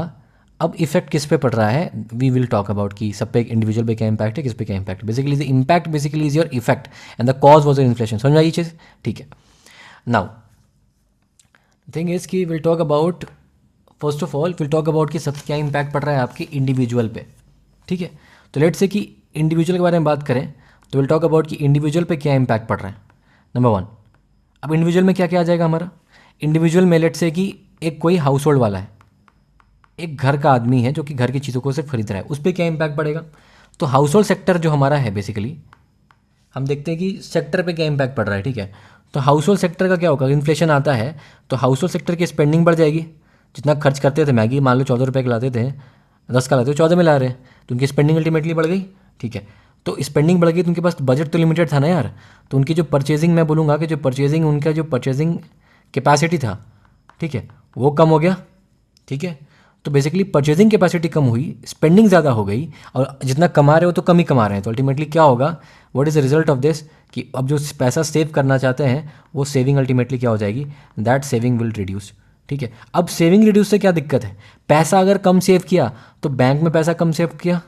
अब इफेक्ट किस पे पड़ रहा है, वी विल टॉक अबाउट कि सब पे इंडिविजुअल पे क्या इम्पैक्ट है, किस पे क्या impact. Basically the impact basically is your effect and the cause was your inflation. समझ में आई चीज़, ठीक है। नाउ थिंग इज कि will talk about, first of all will talk about कि सब क्या इम्पैक्ट पड़ रहा है आपके इंडिविजुअल पे, ठीक है। तो लेट से कि इंडिविजुअल के बारे में बात करें तो विल टॉक अबाउट कि इंडिविजुअल पे क्या इम्पैक्ट पड़ रहा है, नंबर 1। अब इंडिविजुअल में क्या क्या आ जाएगा हमारा, इंडिविजुअल में लेट से कि एक कोई हाउस होल्ड वाला है, एक घर का आदमी है जो कि घर की चीज़ों को सिर्फ खरीद रहा है, उस पर क्या इम्पैक्ट पड़ेगा। तो हाउस होल्ड सेक्टर जो हमारा है बेसिकली हम देखते हैं कि सेक्टर पे क्या इम्पैक्ट पड़ रहा है, ठीक है। तो हाउस होल्ड सेक्टर का क्या होगा, इन्फ्लेशन आता है तो हाउस होल्ड सेक्टर की स्पेंडिंग बढ़ जाएगी। जितना खर्च करते थे, मैगी मान लो 14 रुपये के लाते थे, 10 का लाते थे, 14 में ला रहे हैं, तो उनकी स्पेंडिंग अल्टीमेटली बढ़ गई, ठीक है। तो स्पेंडिंग बढ़ गई तो उनके पास बजट तो लिमिटेड था ना यार, तो उनकी जो परचेजिंग, मैं बोलूँगा कि जो परचेजिंग, उनका जो परचेजिंग कैपेसिटी था, ठीक है, वो कम हो गया, ठीक है। तो बेसिकली परचेजिंग कैपेसिटी कम हुई, स्पेंडिंग ज़्यादा हो गई, और जितना कमा रहे हो तो कम ही कमा रहे हैं, तो अल्टीमेटली क्या होगा, what is the result of this कि अब जो पैसा सेव करना चाहते हैं वो सेविंग अल्टीमेटली क्या हो जाएगी, दैट सेविंग विल रिड्यूस, ठीक है। अब सेविंग रिड्यूस से क्या दिक्कत है, पैसा अगर कम सेव किया तो बैंक में पैसा कम सेव किया,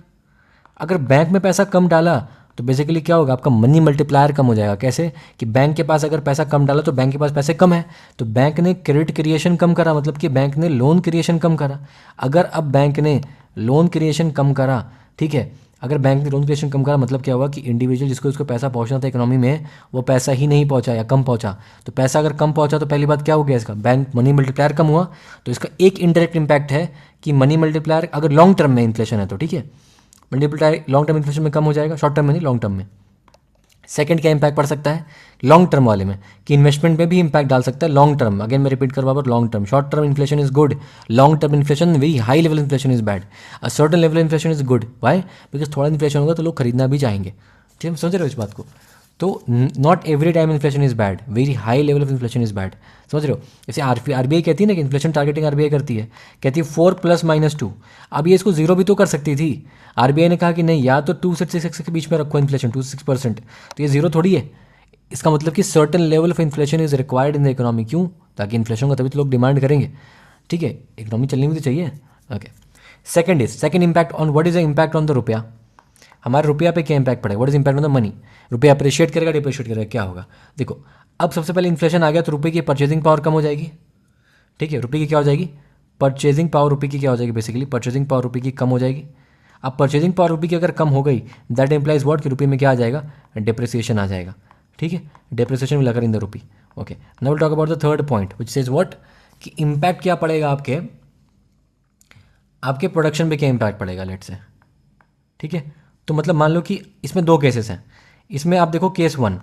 अगर बैंक में पैसा कम डाला तो बेसिकली क्या होगा, आपका मनी मल्टीप्लायर कम हो जाएगा। कैसे कि बैंक के पास अगर पैसा कम डाला तो बैंक के पास पैसे कम है, तो बैंक ने क्रेडिट क्रिएशन कम करा, मतलब कि बैंक ने लोन क्रिएशन कम करा। अगर अब बैंक ने लोन क्रिएशन कम करा, ठीक है, अगर बैंक ने लोन क्रिएशन कम करा मतलब क्या हुआ कि इंडिविजुअल जिसको उसको पैसा पहुंचना था इकोनॉमी में, वो पैसा ही नहीं पहुंचा या कम पहुंचा। तो पैसा अगर कम पहुंचा तो पहली बात क्या हो गया, इसका बैंक मनी मल्टीप्लायर कम हुआ। तो इसका एक इनडायरेक्ट इम्पैक्ट है कि मनी मल्टीप्लायर अगर लॉन्ग टर्म में इन्फ्लेशन है तो, ठीक है, मल्टीप्लायर लॉन्ग टर्म इन्फ्लेशन में कम हो जाएगा, शॉर्ट टर्म में नहीं, लॉन्ग टर्म में। सेकंड क्या इम्पैक्ट पड़ सकता है लॉन्ग टर्म वाले में, कि इन्वेस्टमेंट में भी इम्पैक्ट डाल सकता है लॉन्ग टर्म। अगेन मैं रिपीट करवा पर long term, short term inflation is good, long term inflation very high level inflation is bad, a certain level inflation is good. Why? Because थोड़ा इन्फ्लेशन होगा तो लोग खरीदना भी चाहेंगे, ठीक है, समझ रहे हो इस बात को। तो not every time inflation is bad, very high level of inflation is bad, समझ रहे हो। जैसे आरबीआई कहती है ना कि इन्फ्लेशन टारगेटिंग आरबीआई करती है, कहती है 4 + -2। अब ये इसको 0 भी तो कर सकती थी, आरबीआई ने कहा कि नहीं, या तो 2 से 6 के बीच में रखो इन्फ्लेशन, 2 से 6%, तो ये 0 थोड़ी है। इसका मतलब कि certain level of inflation is required in the economy. क्यों? ताकि इन्फ्लेशन को तभी तो लोग डिमांड करेंगे, ठीक है, इकोनॉमी चलनी भी तो चाहिए। Okay, second impact on, what is the impact on the रुपया, हमारे रुपया पे क्या इम्पैक्ट पड़ेगा, what is impact on the money, रुपया अप्रिशिएट करेगा डिप्रिशिएट करेगा, क्या होगा? देखो, अब सबसे पहले इन्फ्लेशन आ गया तो रुपये की परचेजिंग पावर कम हो जाएगी, ठीक है, रुपये की क्या हो जाएगी, परचेजिंग पावर रुपये की क्या हो जाएगी, बेसिकली परचेजिंग पावर रुपये की कम हो जाएगी। अब परचेजिंग पावर रुपये की अगर कम हो गई, दैट इम्प्लाइज व्हाट, कि रुपये में क्या आ जाएगा, डिप्रिसिएशन आ जाएगा, ठीक है, depreciation will occur in the rupee. Okay, now will talk about the third point which says what, कि इम्पैक्ट क्या पड़ेगा आपके प्रोडक्शन पे क्या इम्पैक्ट पड़ेगा, लेट से, ठीक है। तो मतलब मान लो कि इसमें दो केसेस हैं, इसमें आप देखो केस 1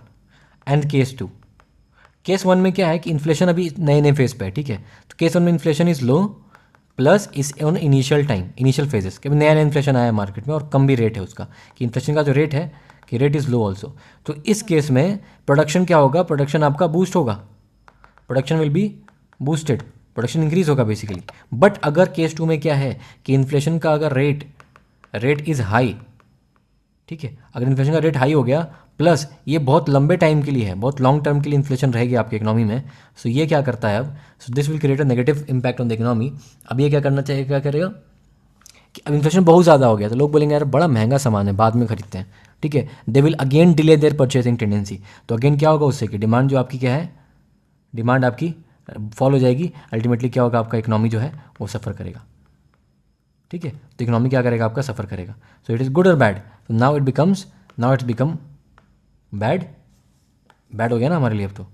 एंड केस 2। केस 1 में क्या है कि इन्फ्लेशन अभी नए नए फेज पे है, ठीक है, तो केस 1 में इन्फ्लेशन इज लो प्लस इस on initial time, initial phases कि नया नया इन्फ्लेशन आया है मार्केट में और कम भी रेट है उसका, कि इन्फ्लेशन का जो रेट है कि रेट इज़ लो ऑल्सो। तो इस केस में प्रोडक्शन क्या होगा, प्रोडक्शन आपका बूस्ट होगा, production will be boosted, production increase होगा बेसिकली। बट अगर केस 2 में क्या है कि इन्फ्लेशन का अगर रेट इज़ हाई, ठीक है, अगर इन्फ्लेशन का रेट हाई हो गया प्लस ये बहुत लंबे टाइम के लिए है, बहुत लॉन्ग टर्म के लिए इन्फ्लेशन रहेगी आपकी इकोनॉमी में, सो ये क्या करता है अब, सो this will create a negative impact on the economy. अब ये क्या करना चाहिए, क्या करेगा कि अब इन्फ्लेशन बहुत ज़्यादा हो गया तो लोग बोलेंगे यार बड़ा महंगा सामान है, बाद में खरीदते हैं, ठीक है, they will again delay their purchasing tendency. तो अगेन क्या होगा उससे कि डिमांड जो आपकी क्या है, डिमांड आपकी फॉल हो जाएगी, अल्टीमेटली क्या होगा, आपका इकोनॉमी जो है वो सफ़र करेगा, ठीक है, तो इकोनॉमी क्या करेगा, आपका सफ़र करेगा। सो इट इज़ गुड और बैड, तो नाउ इट्स बिकम बैड हो गया ना हमारे लिए, अब तो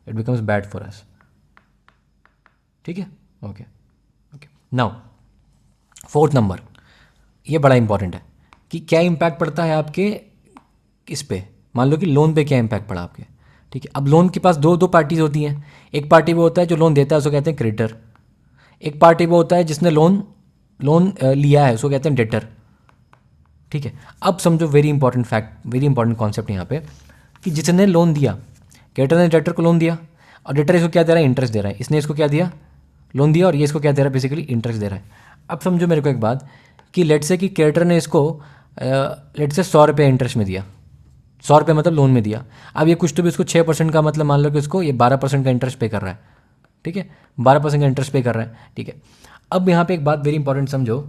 it becomes bad for us, ठीक है। Okay okay, now fourth number, ये बड़ा इंपॉर्टेंट है कि क्या इम्पैक्ट पड़ता है आपके इस पे, मान लो कि लोन पे क्या इम्पैक्ट पड़ा आपके, ठीक है। अब लोन के पास दो पार्टीज होती हैं, एक पार्टी वो होता है जो लोन देता है उसको कहते हैं क्रेडिटर, एक पार्टी वो होता है जिसने लोन लिया है उसको कहते हैं डेटर, ठीक है। अब समझो very important fact, very important concept यहाँ पे, कि जिसने लोन दिया, क्रेडिटर ने डेटर को लोन दिया और डेटर इसको क्या दे रहा है, इंटरेस्ट दे रहा है, इसने इसको क्या दिया, लोन दिया, और ये इसको क्या दे रहा है, बेसिकली इंटरेस्ट दे रहा है। अब समझो मेरे को एक बात कि लेट से कि क्रेडिटर ने इसको लेट से 100 रुपये इंटरेस्ट में दिया, 100 रुपये मतलब लोन में दिया। अब ये कुछ तो भी इसको 6% का मतलब मान लो कि इसको ये 12% का इंटरेस्ट पे कर रहा है, ठीक है, 12% का इंटरेस्ट पे कर रहा है, ठीक है। अब यहाँ पे एक बात वेरी इंपॉर्टेंट समझो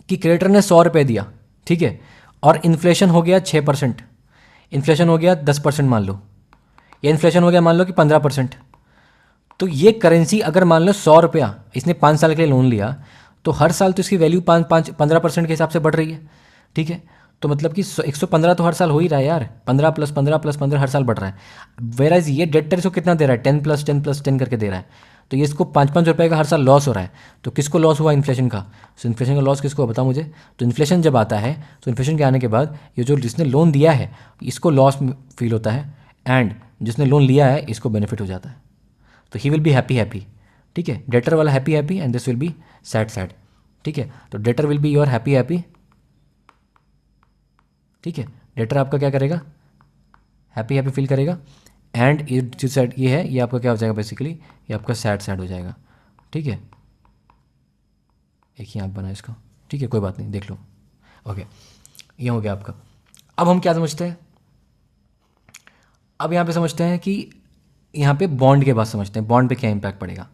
कि क्रेडिटर ने 100 रुपये दिया, ठीक है, और इन्फ्लेशन हो गया 6%, इन्फ्लेशन हो गया 10% मान लो, या इन्फ्लेशन हो गया मान लो कि 15%। तो ये करेंसी अगर मान लो 100 रुपया इसने 5 साल के लिए लोन लिया, तो हर साल तो इसकी वैल्यू 15% के हिसाब से बढ़ रही है, ठीक है। तो मतलब कि 115 तो हर साल हो ही रहा है यार, 15 + 15 + 15 हर साल बढ़ रहा है। वेराइज ये डेटर इसको कितना दे रहा है, 10 + 10 + 10 करके दे रहा है, तो ये इसको 5-5 रुपये का हर साल लॉस हो रहा है। तो किसको लॉस हुआ, इन्फ्लेशन का। सो इन्फ्लेशन का लॉस किसको, बता मुझे। तो इन्फ्लेशन जब आता है तो इन्फ्लेशन के आने के बाद ये जो जिसने लोन दिया है इसको लॉस फील होता है, एंड जिसने लोन लिया है इसको बेनिफिट हो जाता है। तो ही विल बी हैप्पी, ठीक है, डेटर वाला happy and this will be sad, ठीक है। तो debtor will be your happy, ठीक है, डेटर आपका क्या करेगा, हैप्पी फील करेगा, एंड ये जो सैड ये है ये आपका क्या हो जाएगा, बेसिकली ये आपका सैड हो जाएगा, ठीक है। एक ही आँख बना इसका, ठीक है, कोई बात नहीं, देख लो। ओके, ये हो गया आपका। अब हम क्या समझते हैं, अब यहाँ पे समझते हैं कि यहाँ पे बॉन्ड के बाद समझते हैं बॉन्ड पे क्या इम्पैक्ट पड़ेगा।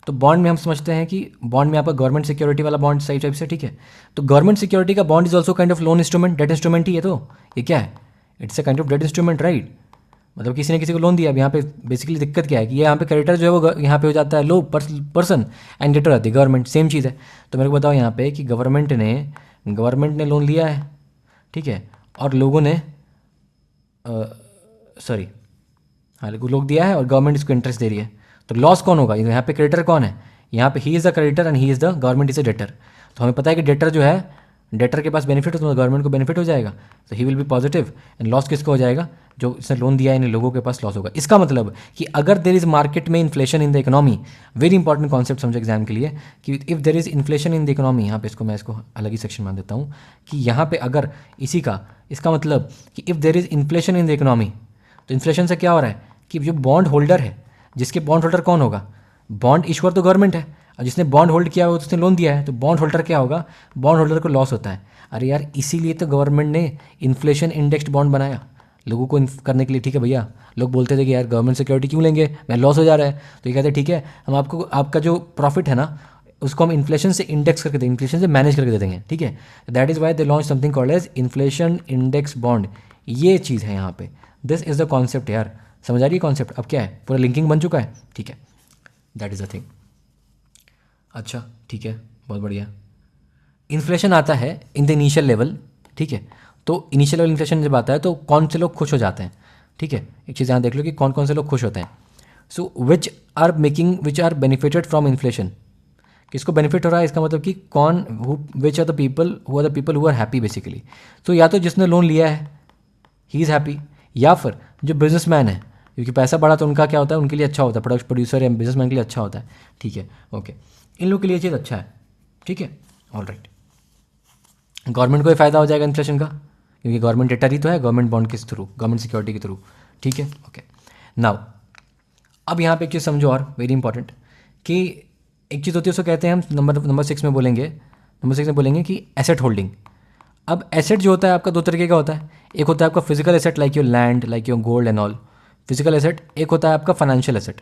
तो बॉन्ड में हम समझते हैं कि बॉन्ड में आपका गवर्नमेंट सिक्योरिटी वाला बॉन्ड सही टाइप से, ठीक है। तो गवर्नमेंट सिक्योरिटी का bond is also kind of loan instrument, debt instrument ही है। तो ये क्या है, it's a kind of debt instrument, right. मतलब किसी ने किसी को लोन दिया। अब यहाँ पे बेसिकली दिक्कत क्या है कि यहाँ पे क्रेडिटर जो है वो यहाँ पे हो जाता है लो पर्सन, एंड डेटर आती है गवर्नमेंट, सेम चीज़ है। तो मेरे को बताओ यहाँ पे कि गवर्नमेंट ने लोन लिया है, ठीक है, और लोगों ने सॉरी हाँ लोग दिया है और गवर्नमेंट इसको इंटरेस्ट दे रही है, तो लॉस कौन होगा, यहाँ पे क्रेडिटर कौन है, यहाँ पे he is the creditor and he is the government is a debtor. तो हमें पता है कि डेटर जो है, डेटर के पास बेनिफिट हो तो गवर्नमेंट को बेनिफिट हो जाएगा, तो he will be positive, and loss किसको हो जाएगा, जो इसने लोन दिया है इन लोगों के पास लॉस होगा। इसका मतलब कि अगर देर इज मार्केट में inflation in the economy, very important concept समझो एग्जाम के लिए, कि if there is inflation in the economy, यहाँ पे मैं इसको अलग ही सेक्शन मान देता हूँ कि यहाँ पे अगर इसका मतलब कि if there is inflation in the economy, तो इन्फ्लेशन से क्या हो रहा है कि जो बॉन्ड होल्डर है, जिसके बॉन्ड होल्डर कौन होगा, बॉन्ड इश्यूअर तो गवर्नमेंट है, और जिसने बॉन्ड होल्ड किया है उसने लोन दिया है, तो बॉन्ड होल्डर क्या होगा, बॉन्ड होल्डर को लॉस होता है। अरे यार इसीलिए तो गवर्नमेंट ने इन्फ्लेशन इंडेक्स्ड बॉन्ड बनाया, लोगों को करने के लिए, ठीक है भैया, लोग बोलते थे कि यार गवर्नमेंट सिक्योरिटी क्यों लेंगे, मैं लॉस हो जा रहा है, तो ये कहते हैं ठीक है हम आपको आपका जो प्रॉफिट है ना उसको हम इन्फ्लेशन से इंडेक्स करके देंगे, इन्फ्लेशन से मैनेज करके दे देंगे, ठीक है। That is why they launch something called as inflation index bond. ये चीज़ है यहाँ पे, दिस इज़ द कॉन्सेप्ट यार, समझ आ रही है कॉन्सेप्ट। अब क्या है, पूरा लिंकिंग बन चुका है, ठीक है, दैट इज़ द थिंग। अच्छा ठीक है, बहुत बढ़िया। इन्फ्लेशन आता है इन द इनिशियल लेवल, ठीक है। तो इनिशियल लेवल इन्फ्लेशन जब आता है तो कौन से लोग खुश हो जाते हैं, ठीक है। एक चीज़ यहाँ देख लो कि कौन कौन से लोग खुश होते हैं। So which are benefited from inflation, किसको बेनिफिट हो रहा है, इसका मतलब कि कौन, which are the people who are happy basically. तो या तो जिसने लोन लिया है ही इज़ हैप्पी, या फिर जो बिजनेसमैन है, क्योंकि पैसा बढ़ा तो उनका क्या होता है, उनके लिए अच्छा होता है, प्रोड्यूसर या बिजनेसमैन के लिए अच्छा होता है, ठीक है, ओके। इन लोगों के लिए ये चीज़ अच्छा है, ठीक है, ऑल राइट। गवर्नमेंट को ही फायदा हो जाएगा इन्फ्लेशन का, क्योंकि गवर्नमेंट डेटर ही तो है, गवर्नमेंट बॉन्ड के थ्रू, गवर्नमेंट सिक्योरिटी के थ्रू, ठीक है, ओके। नाउ अब यहाँ पे एक चीज़ समझो और वेरी इंपॉर्टेंट, कि एक चीज़ होती है उसको कहते हैं हम नंबर 6 में बोलेंगे कि एसेट होल्डिंग। अब एसेट जो होता है आपका दो तरीके का होता है, एक होता है आपका physical asset like your land, like your gold and all, physical asset. एक होता है आपका फाइनेंशियल एसेट,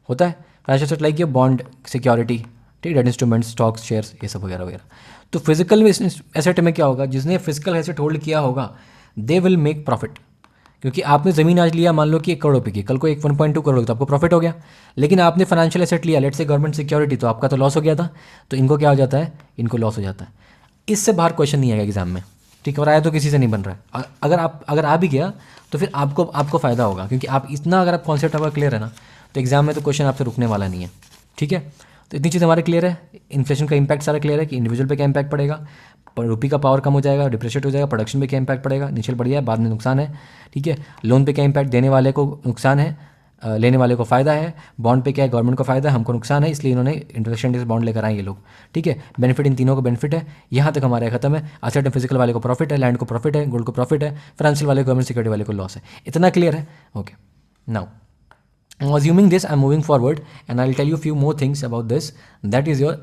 होता है financial asset like your bond, security, ठीक, डेट इंस्ट्रूमेंट्स, स्टॉक्स, शेयर्स, ये सब वगैरह वगैरह। तो फिजिकल एसेट में क्या होगा, जिसने फिजिकल एसेट होल्ड किया होगा दे विल मेक प्रॉफिट, क्योंकि आपने ज़मीन आज लिया मान लो कि 1 करोड़ रुपये की, कल को 1.2 करोड़, तो आपको प्रॉफिट हो गया। लेकिन आपने फाइनेंशियल एसेट लिया, लेट से गवर्नमेंट सिक्योरिटी, तो आपका तो लॉस हो गया था, तो इनको क्या हो जाता है, इनको लॉस हो जाता है। इससे बाहर क्वेश्चन नहीं आएगा एग्जाम में, ठीक है, और आया तो किसी से नहीं बन रहा है। अगर आ भी गया तो फिर आपको फ़ायदा होगा, क्योंकि आप इतना अगर आप कॉन्सेप्ट आपका क्लियर है ना, तो एग्जाम में तो क्वेश्चन आपसे रुकने वाला नहीं है, ठीक है। तो इतनी चीज़ हमारे क्लियर है, इन्फ्लेशन का इंपैक्ट सारा क्लियर है कि इंडिविजुअल पे क्या इंपैक्ट पड़ेगा, रुपये का पावर कम हो जाएगा, डिप्रिशिएट हो जाएगा, प्रोडक्शन पे क्या इंपैक्ट पड़ेगा, इनिशियल बढ़िया है, बाद में नुकसान है, ठीक है। लोन पे क्या इंपैक्ट, देने वाले को नुकसान है, लेने वाले को फ़ायदा है। बॉन्ड पे क्या है, गवर्नमेंट को फ़ायदा है, हमको नुकसान है, इसलिए इन्होंने इंटरेस्ट इंडेक्स बॉन्ड लेकर आए ये लोग, ठीक है। बेनिफिट इन तीनों को बेनिफिट है, यहाँ तक हमारा खत्म है। एसेट एंड फिजिकल वाले को प्रॉफिट है, लैंड को प्रॉफिट है, गोल्ड को प्रॉफिट है, फाइनेंशियल वाले गवर्नमेंट सिक्योरिटी वाले को लॉस है। इतना क्लियर है, okay. Now assuming this, I'm moving forward and I'll tell you few more things about this. That is your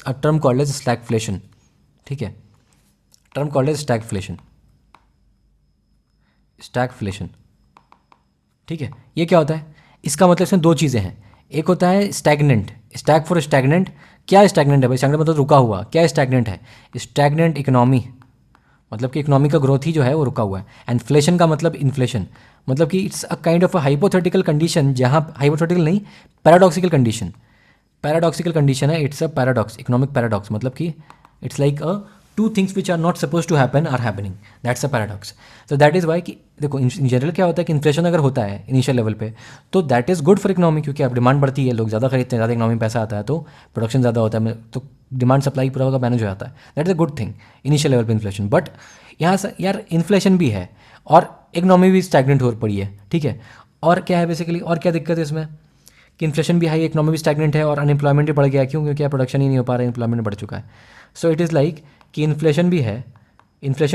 a term called as stagflation, ठीक है, टर्म कॉल्ड एज स्टैगफ्लेशन, ठीक है। ये क्या होता है, इसका मतलब इसमें दो चीज़ें हैं, एक होता है स्टैगनेंट, स्टैग फॉर स्टैगनेंट। क्या स्टैगनेंट है भाई, स्टैगनेंट मतलब रुका हुआ, क्या स्टैगनेंट है, स्टैगनेंट इकोनॉमी, मतलब कि इकोनॉमी का ग्रोथ ही जो है वो रुका हुआ है। एंड फ्लेशन का मतलब इन्फ्लेशन, मतलब कि it's a kind of a hypothetical condition, जहाँ हाइपोथेटिकल नहीं, पैराडॉक्सिकल कंडीशन है, it's a paradox, economic paradox, मतलब कि it's like a two things which are not suppose to happen are happening, that's a paradox. तो that is why कि देखो in general क्या होता है कि इन्फ्लेशन अगर होता है इनिशियल लेवल पे तो that is good for economy, क्योंकि अब डिमांड बढ़ती है, लोग ज़्यादा खरीदते हैं, ज़्यादा इकोनॉमी में पैसा आता है, तो प्रोडक्शन ज़्यादा होता है, तो डिमांड सप्लाई पूरा का मैनेज हो जाता है, that is a good thing initial level पे इन्फ्लेशन। बट यहाँ से यार इन्फ्लेशन भी है और इकोनॉमी भी स्टैगनेंट हो पड़ी है, ठीक है। और क्या है बेसिकली, और क्या दिक्कत है इसमें कि इन्फ्लेशन भी हाई, इकोनॉमी भी स्टैगनेंट है और अनएम्प्लॉयमेंट भी बढ़ गया, क्यों, क्योंकि प्रोडक्शन ही नहीं हो पा रहा है, एम्प्लॉयमेंट बढ़ चुका है। सो इट इज़ लाइक कि इन्फ्लेशन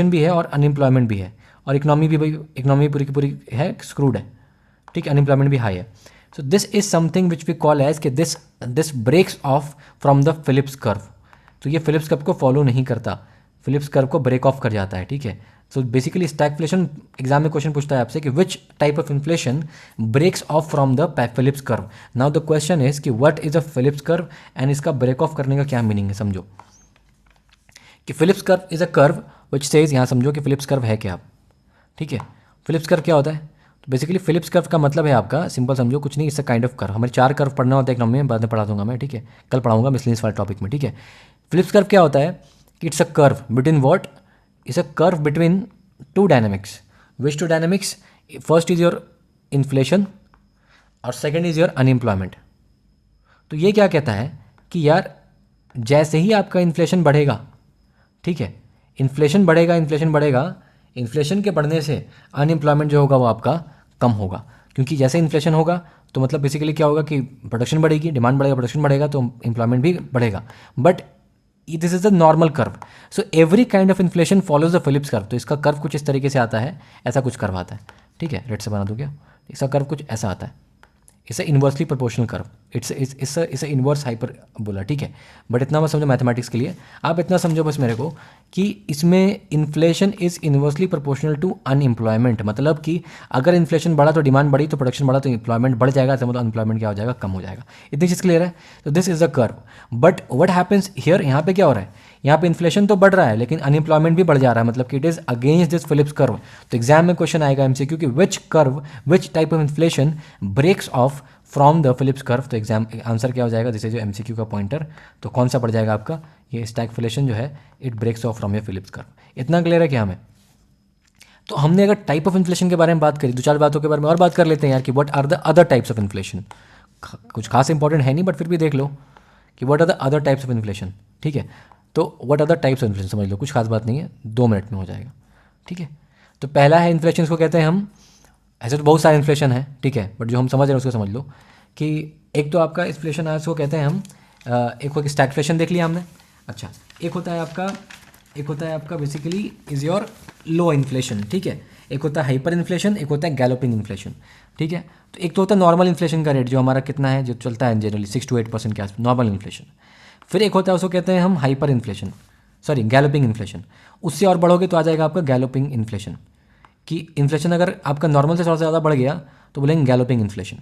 भी है और अनएम्प्लॉयमेंट भी है, और इकोनॉमी भी भाई, इकोनॉमी पूरी की पूरी है स्क्रूड है, ठीक है, अनएम्प्लॉयमेंट भी हाई है। So this is something which we call as कि this breaks off from the Phillips curve. तो ये फिलिप्स कर्व को फॉलो नहीं करता, फिलिप्स कर्व को ब्रेक ऑफ कर जाता है, ठीक है। सो बेसिकली स्टैगफ्लेशन, एग्जाम में क्वेश्चन पूछता है आपसे कि which type of inflation breaks off from the Phillips curve. Now the question is कि what is a Phillips curve and इसका ब्रेक ऑफ करने का क्या मीनिंग है, समझो कि Phillips curve is a curve which says, यहाँ समझो कि फिलिप्स कर्व है क्या, ठीक है। फिलिप्स कर्व क्या होता है, तो बेसिकली फिलिप्स कर्व का मतलब है आपका, सिंपल समझो, कुछ नहीं, it's a kind of curve. हमें 4 कर्व पढ़ना होता है इकोनॉमी में, बाद में पढ़ा दूंगा मैं, ठीक है, कल पढ़ाऊंगा मिसलेनियस वाले टॉपिक में, ठीक है। फिलिप्स कर्व क्या होता है कि it's a curve between what, it's a curve between two dynamics. Which two dynamics, first is your inflation और सेकेंड इज योर अनएम्प्लॉयमेंट। तो ये क्या कहता है कि यार जैसे ही आपका इन्फ्लेशन बढ़ेगा, ठीक है, इन्फ्लेशन बढ़ेगा, इन्फ्लेशन के बढ़ने से अनएम्प्लॉयमेंट जो होगा वो आपका कम होगा, क्योंकि जैसे इन्फ्लेशन होगा तो मतलब बेसिकली क्या होगा कि प्रोडक्शन बढ़ेगी, डिमांड बढ़ेगा, प्रोडक्शन बढ़ेगा, तो एम्प्लॉयमेंट भी बढ़ेगा। But this is a normal curve, so every kind of inflation follows the Phillips curve. तो इसका कर्व कुछ इस तरीके से आता है, ऐसा कुछ कर्व आता है, ठीक है, रेट से बना दूँ क्या, इसका कर्व कुछ ऐसा आता है, इसे inversely proportional curve, it's inverse hyper बोला, ठीक है। बट इतना मत समझो मैथमेटिक्स के लिए, आप इतना समझो बस मेरे को कि इसमें inflation is inversely proportional to unemployment. मतलब कि अगर इन्फ्लेशन बढ़ा तो डिमांड बढ़ी, तो प्रोडक्शन बढ़ा तो एम्प्लॉयमेंट बढ़ जाएगा, तो मतलब अनएम्प्लॉयमेंट क्या हो जाएगा, कम हो जाएगा। इतनी चीज़ क्लियर है। तो this is the curve. But what happens here, यहाँ पे क्या हो रहा है, यहाँ पे इन्फ्लेशन तो बढ़ रहा है लेकिन अनएम्प्लॉयमेंट भी बढ़ जा रहा है, मतलब कि it is against this Phillips curve. तो एग्जाम में क्वेश्चन आएगा एमसीक्यू कि which type of inflation breaks off from the Phillips curve. तो एग्जाम आंसर क्या हो जाएगा, दिस इज जो एमसीक्यू का पॉइंटर। तो कौन सा पड़ जाएगा आपका, ये स्टैगफ्लेशन जो है, it breaks off from your Phillips curve. इतना क्लियर है क्या हमें। तो हमने अगर टाइप ऑफ इन्फ्लेशन के बारे में बात करी, दो चार बातों के बारे में और बात कर लेते हैं यार कि what are the other types of inflation. कुछ खास इंपॉर्टेंट है नहीं बट फिर भी देख लो कि what are the other types of inflation, ठीक है। तो what are the types of inflation समझ लो, कुछ खास बात नहीं है, 2 मिनट में हो जाएगा, ठीक है। तो पहला है इन्फ्लेशन, इसको कहते हैं हम, ऐसे तो बहुत सारे इन्फ्लेशन है, ठीक है, बट जो हम समझ रहे हैं उसको समझ लो कि एक तो आपका इन्फ्लेशन है, उसको कहते हैं हम एक हो स्टैगफ्लेशन देख लिया हमने। अच्छा, एक होता है आपका basically is your low inflation, ठीक है। एक होता है हाइपर इन्फ्लेशन, एक होता है गैलोपिंग इन्फ्लेशन, ठीक है। तो एक तो होता है नॉर्मल इन्फ्लेशन का रेट जो हमारा कितना है, जो चलता है जनरली 6 to 8% के आसपास, नॉर्मल इन्फ्लेशन। फिर एक होता है उसको कहते हैं हम hyper inflation, sorry galloping inflation. उससे और बढ़ोगे तो आ जाएगा आपका गैलोपिंग इन्फ्लेशन, कि इन्फ्लेशन अगर आपका नॉर्मल से थोड़ा सा ज़्यादा बढ़ गया तो बोलेंगे गैलोपिंग इन्फ्लेशन।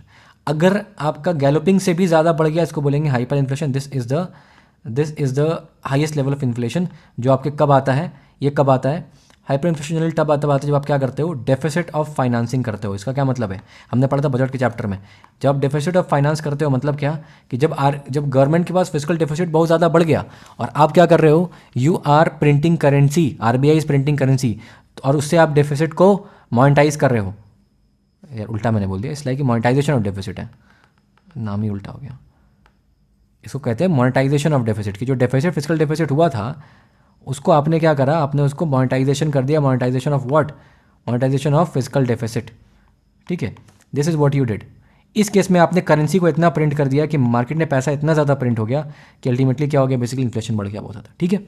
अगर आपका गैलोपिंग से भी ज़्यादा बढ़ गया इसको बोलेंगे hyper inflation. This is the highest level of inflation जो आपके कब आता है, ये कब आता है, हाइपर इन्फ्लेशन जनरली तब आता है जब आप क्या करते हो, डेफिसिट ऑफ फाइनेंसिंग करते हो। इसका क्या मतलब है, हमने पढ़ा था बजट के चैप्टर में, जब आप डेफिसिट ऑफ फाइनेंस करते हो मतलब क्या, कि जब गवर्नमेंट के पास फिजिकल डेफिसिट बहुत ज़्यादा बढ़ गया और आप क्या कर रहे हो, you are printing currency, RBI is printing currency, और उससे आप डेफिसिट को मॉनिटाइज कर रहे हो। यार उल्टा मैंने बोल दिया, इसलिए कि मॉनिटाइजेशन ऑफ डेफिसिट है, नाम ही उल्टा हो गया। इसको कहते हैं मॉनिटाइजेशन ऑफ डेफिसिट, की जो डेफिसिट फिजिकल डेफिसिट हुआ था उसको आपने क्या करा, आपने उसको मॉनिटाइजेशन कर दिया। Monetization of what, monetization of physical deficit, ठीक है। This is what you did. इस केस में आपने करेंसी को इतना प्रिंट कर दिया कि मार्केट में पैसा इतना ज़्यादा प्रिंट हो गया कि अल्टीमेटली क्या हो गया, बेसिकली इन्फ्लेशन बढ़ गया बहुत ज़्यादा, ठीक है।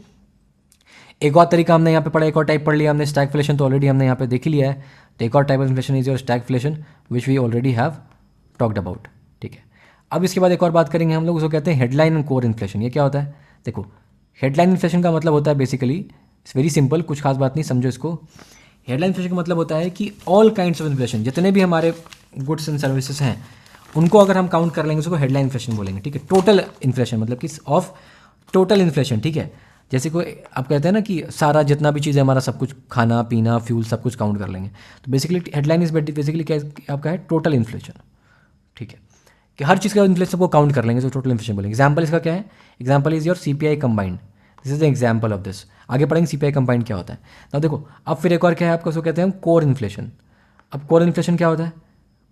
एक और तरीका हमने यहाँ पे पढ़ा, एक और टाइप पढ़ लिया हमने, स्टैगफ्लेशन तो ऑलरेडी हमने यहाँ पे देख ही लिया है। तो एक और type of inflation is your stagflation which we already have talked about, ठीक है। अब इसके बाद एक और बात करेंगे हम लोग, उसको कहते हैं हेडलाइन एंड कोर इन्फ्लेशन। ये क्या होता है, देखो हेडलाइन इन्फ्लेशन का मतलब होता है बेसिकली, इट्स वेरी सिंपल, कुछ खास बात नहीं, समझो इसको। हेडलाइन इन्फ्लेशन का मतलब होता है कि ऑल काइंड्स ऑफ इन्फ्लेशन, जितने भी हमारे गुड्स एंड सर्विसेज हैं उनको अगर हम काउंट कर लेंगे उसको हेडलाइन इन्फ्लेशन बोलेंगे, ठीक है। टोटल इन्फ्लेशन मतलब कि ऑफ टोटल इन्फ्लेशन, ठीक है। जैसे कोई आप कहते हैं ना कि सारा जितना भी चीज़ है हमारा, सब कुछ खाना पीना फ्यूल सब कुछ काउंट कर लेंगे, तो बेसिकली हेडलाइन इज बेसिकली क्या आपका है, टोटल इन्फ्लेशन, ठीक है, कि हर चीज़ का इन्फ्लेशन को काउंट कर लेंगे तो टोटल इन्फ्लेशन बोलेंगे। एग्जाम्पल इसका क्या है, example is your CPI combined, this is the example of this. आगे पढ़ेंगे सीपीआई कंबाइंड क्या होता है। अब देखो, अब फिर एक और क्या है आपका, उसको कहते हैं हम कोर इन्फ्लेशन। अब कोर इन्फ्लेशन क्या होता है,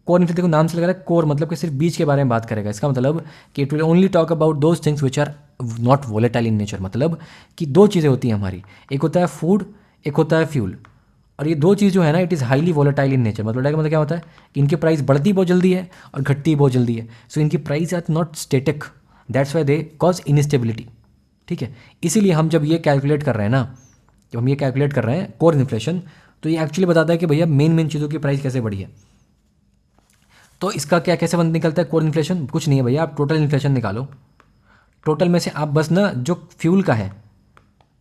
कोर इन्फ्लेशन देखो नाम से लग रहा है कोर, मतलब कि सिर्फ बीच के बारे में बात करेगा। इसका मतलब कि it will only talk about those things which are not volatile in nature. मतलब कि दो चीज़ें होती हैं हमारी, एक होता है फूड, एक होता है फ्यूल, और ये दो चीज़ जो है ना, it is highly volatile in nature. मतलब क्या होता है कि इनकी प्राइस बढ़ती बहुत जल्दी है और घटती बहुत जल्दी है। सो इनकी price are not static, that's why they cause instability, ठीक है। इसीलिए हम जब ये कैलकुलेट कर रहे हैं ना, जब हम ये कैलकुलेट कर रहे हैं कोर इन्फ्लेशन, तो ये एक्चुअली बताता है कि भैया मेन चीज़ों की प्राइस कैसे बढ़ी है। तो इसका क्या कैसे बंद निकलता है कोर इन्फ्लेशन, कुछ नहीं है भैया, आप टोटल इन्फ्लेशन निकालो। टोटल में से आप बस ना जो फ्यूल का है,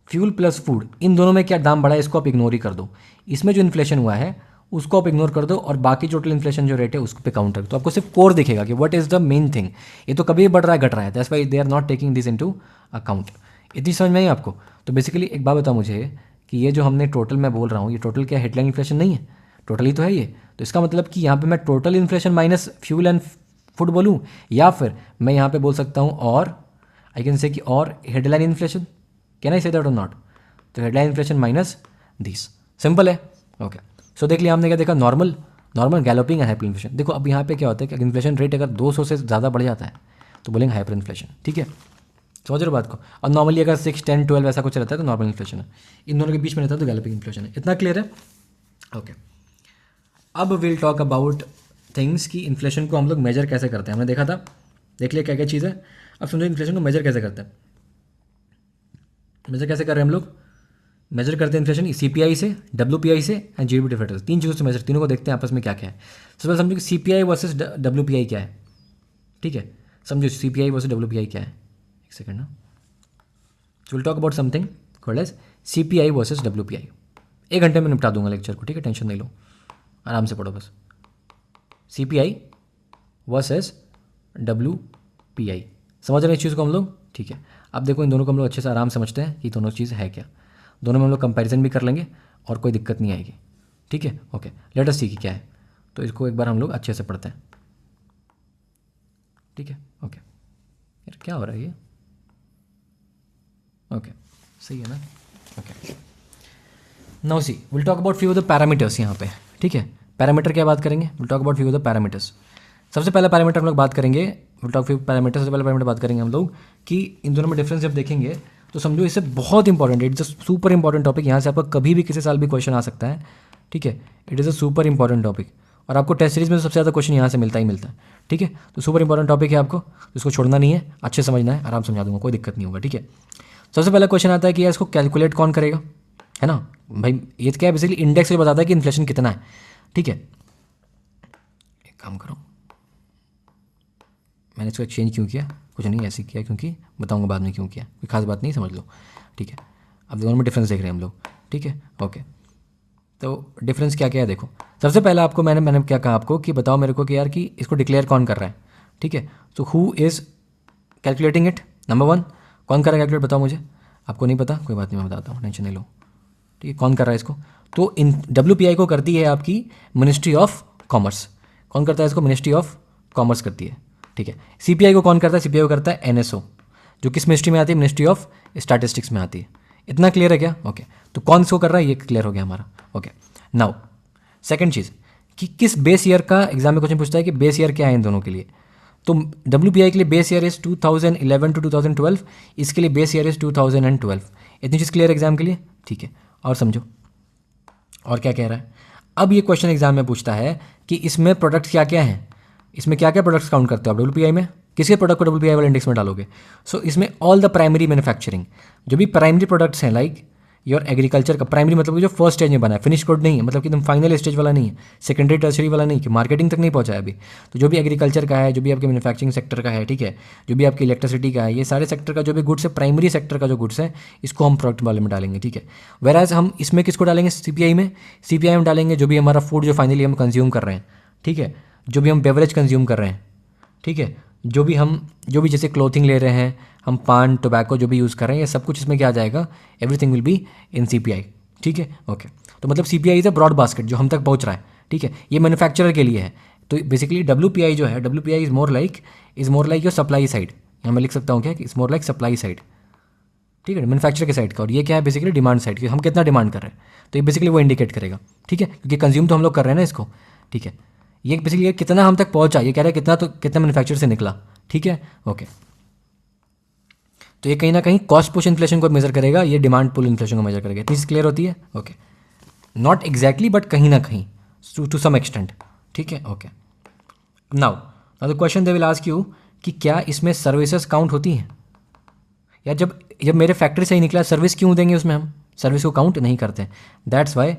फ्यूल प्लस फूड, इन दोनों में क्या दाम बढ़ा है इसको आप इग्नोर ही कर दो। इसमें जो इन्फ्लेशन हुआ है उसको आप इग्नोर कर दो और बाकी टोटल इन्फ्लेशन जो रेट है उसको पे काउंट कर दो। तो आपको सिर्फ कोर दिखेगा कि what is the main thing. ये तो कभी बढ़ रहा है घट रहा है, that's why they are not taking this into account. इतनी समझ में आई आपको। तो बेसिकली एक बात बताओ मुझे कि ये जो हमने टोटल मैं बोल रहा हूँ, ये टोटल क्या हेडलाइन इन्फ्लेशन नहीं है, टोटल ही तो है ये। तो इसका मतलब कि यहाँ पे मैं total inflation minus fuel and food बोलूँ, या फिर मैं यहाँ पे बोल सकता हूँ और आई कैन से कि और headline inflation, can I say that और नॉट। तो headline inflation minus this, simple है, ओके। सो देख लिया हमने, क्या देखा, normal galloping and hyper inflation. देखो अब यहाँ पे क्या होता है कि इन्फ्लेशन रेट अगर 200 से ज़्यादा बढ़ जाता है तो बोलेंगे हाइपर इन्फ्लेशन, ठीक है, समझ रहे हो बात को। और नॉर्मली अगर 6, 10, 12 ऐसा कुछ रहता है तो नॉर्मल इन्फ्लेशन है, इन दोनों के बीच में रहता है तो गैलोपिंग इन्फ्लेशन है। इतना क्लियर है, ओके। अब विल टॉक अबाउट थिंग्स की इन्फ्लेशन को हम लोग मेजर कैसे करते हैं। हमने देखा था, देख लिया क्या क्या चीज़ है। अब समझो इन्फ्लेशन को मेजर कैसे करते हैं। मेजर कैसे कर रहे हैं हम लोग, मेजर करते हैं इन्फ्लेशन सीपीआई से, डब्ल्यूपीआई से एंड जीडीपी डिफरेंस, तीन चीज़ों से मेजर, तीनों को देखते हैं आपस में क्या क्या है। सबसे पहले समझो कि सीपीआई वर्सेस डब्ल्यूपीआई क्या है। ठीक है, समझो CPI वर्सेस WPI क्या है, एक सेकंड ना। So will talk about something called as CPI versus WPI। 1 घंटे में निपटा दूंगा लेक्चर को, ठीक है, टेंशन नहीं लो, आराम से पढ़ो बस। CPI वर्सेस WPI, समझ रहे हैं इस चीज़ को हम लोग, ठीक है। अब देखो इन दोनों को हम लोग अच्छे से आराम समझते हैं कि दोनों चीज़ है क्या, दोनों में हम लोग कंपैरिजन भी कर लेंगे और कोई दिक्कत नहीं आएगी, ठीक है। ओके, लेट अस सी कि क्या है, तो इसको एक बार हम लोग अच्छे से पढ़ते हैं, ठीक है। ओके, यार क्या हो रहा है ये, ओके सही है ना। Okay, now see will talk about few of the parameters यहाँ पे, ठीक है। पैरामीटर क्या बात करेंगे, will talk about few of the parameters. सबसे पहला पैरामीटर हम लोग बात करेंगे, विल टॉक फ्यू पैरामीटर, सबसे पहला पैरामीटर बात करेंगे हम लोग कि इन दोनों में डिफरेंस जब देखेंगे तो समझो इससे बहुत इंपॉर्टेंट है, it's a super important topic, यहाँ से आपका कभी भी किसी साल भी क्वेश्चन आ सकता है, ठीक है। It is a super important topic और आपको टेस्ट सीरीज में सबसे ज़्यादा क्वेश्चन यहाँ से मिलता ही मिलता है, ठीक है। तो सुपर इंपॉर्टेंट टॉपिक है, आपको इसको छोड़ना नहीं है, अच्छे समझना है, आराम समझा दूंगा, कोई दिक्कत नहीं होगा, ठीक है। सबसे पहला क्वेश्चन आता है कि यार इसको कैलकुलेट कौन करेगा, है ना भाई। ये क्या है, बेसिकली इंडेक्स से बताता है कि इन्फ्लेशन कितना है, ठीक है। एक काम करो, मैंने इसको एक्सचेंज क्यों किया, कुछ नहीं ऐसे किया क्योंकि बताऊंगा बाद में क्यों किया, कोई खास बात नहीं, समझ लो, ठीक है। अब दोनों में डिफरेंस देख रहे हैं हम लोग, ठीक है। ओके, तो डिफरेंस क्या क्या है देखो। सबसे पहला आपको मैंने क्या कहा आपको कि बताओ मेरे को कि यार कि इसको डिक्लेयर कौन कर रहा है, ठीक है। तो who is calculating it, number 1 कौन कर रहा है कैलकुलेट, बताओ मुझे। आपको नहीं पता, कोई बात नहीं, मैं बताता हूँ, टेंशन नहीं लो, ठीक है। कौन कर रहा है इसको, तो इन WPI को करती है आपकी मिनिस्ट्री ऑफ कॉमर्स। कौन करता है इसको, मिनिस्ट्री ऑफ कॉमर्स करती है, ठीक है। CPI को कौन करता है, CPI को करता है NSO, जो किस मिनिस्ट्री में आती है, मिनिस्ट्री ऑफ स्टैटिस्टिक्स में आती है। इतना क्लियर है क्या, ओके। तो कौन इसको कर रहा है, ये क्लियर हो गया हमारा, ओके। नाउ सेकंड चीज़ कि किस बेस ईयर का एग्जाम में क्वेश्चन पूछता है कि बेस ईयर क्या है इन दोनों के लिए। तो WPI के लिए बेस ईयर इज 2011 टू 2012, इसके लिए बेस ईयर इज 2012। इतनी चीज़ क्लियर एग्जाम के लिए, ठीक है। और समझो और क्या कह रहा है। अब ये क्वेश्चन एग्जाम में पूछता है कि इसमें प्रोडक्ट्स क्या क्या हैं, इसमें क्या क्या प्रोडक्ट्स काउंट करते हो आप WPI में, किसके प्रोडक्ट को WPI वाले इंडेक्स में डालोगे। सो इसमें ऑल द प्राइमरी मैन्युफैक्चरिंग, जो भी प्राइमरी प्रोडक्ट्स हैं, लाइक योर एग्रीकल्चर का प्राइमरी मतलब कि जो फर्स्ट स्टेज में बना है, फिनिश गुड नहीं है, मतलब कि एकदम फाइनल स्टेज वाला नहीं है, सेकेंडरी टर्सरी वाला नहीं, कि मार्केटिंग तक नहीं पहुंचा है अभी। तो जो भी एग्रीकल्चर का है, जो भी आपके मैन्युफैक्चरिंग सेक्टर का है, ठीक है, जो भी आपकी इलेक्ट्रिसिटी का है, ये सारे सेक्टर का जो भी गुड्स है, प्राइमरी सेक्टर का जो गुड्स है, इसको हम प्रोडक्ट वाले में डालेंगे, ठीक है। वेराज हम इसमें किसको डालेंगे, CPI में डालेंगे जो भी हमारा फूड जो फाइनली हम कंज्यूम कर रहे हैं, ठीक है, जो भी हम बेवरेज कंज्यूम कर रहे हैं, ठीक है, जो भी जैसे क्लोथिंग ले रहे हैं हम, पान टोबैको जो भी यूज़ कर रहे हैं, ये सब कुछ इसमें क्या आ जाएगा, everything will be in CPI, ठीक है। ओके, तो मतलब CPI is a broad basket जो हम तक पहुंच रहा है, ठीक है। ये मैन्युफैक्चरर के लिए है। तो बेसिकली WPI जो है, WPI is more like your supply side, यहाँ मैं लिख सकता हूँ क्या, is more like supply side, ठीक है, मैन्युफैक्चर के साइड का। और ये क्या है, बेसिकली डिमांड साइड की, हम कितना डिमांड कर रहे हैं, तो ये बेसिकली वो इंडिकेट करेगा, ठीक है, क्योंकि कंज्यूम तो हम लोग कर रहे हैं ना इसको, ठीक है। ये बेसिकली कितना हम तक पहुंचा, ये कह रहा है कितना मैन्युफैक्चर से निकला, ठीक है। ओके, तो ये कहीं ना कहीं कॉस्ट पुश इन्फ्लेशन को मेजर करेगा, ये डिमांड पुल इन्फ्लेशन को मेजर करेगा। इतनी क्लियर होती है, ओके। नॉट एग्जैक्टली बट कहीं ना कहीं, टू सम एक्सटेंट, ठीक है। Okay, now the question they will ask you कि क्या इसमें सर्विसेज काउंट होती हैं, या जब मेरे फैक्ट्री से ही निकला, सर्विस क्यों देंगे उसमें, हम सर्विस को काउंट नहीं करते। That's why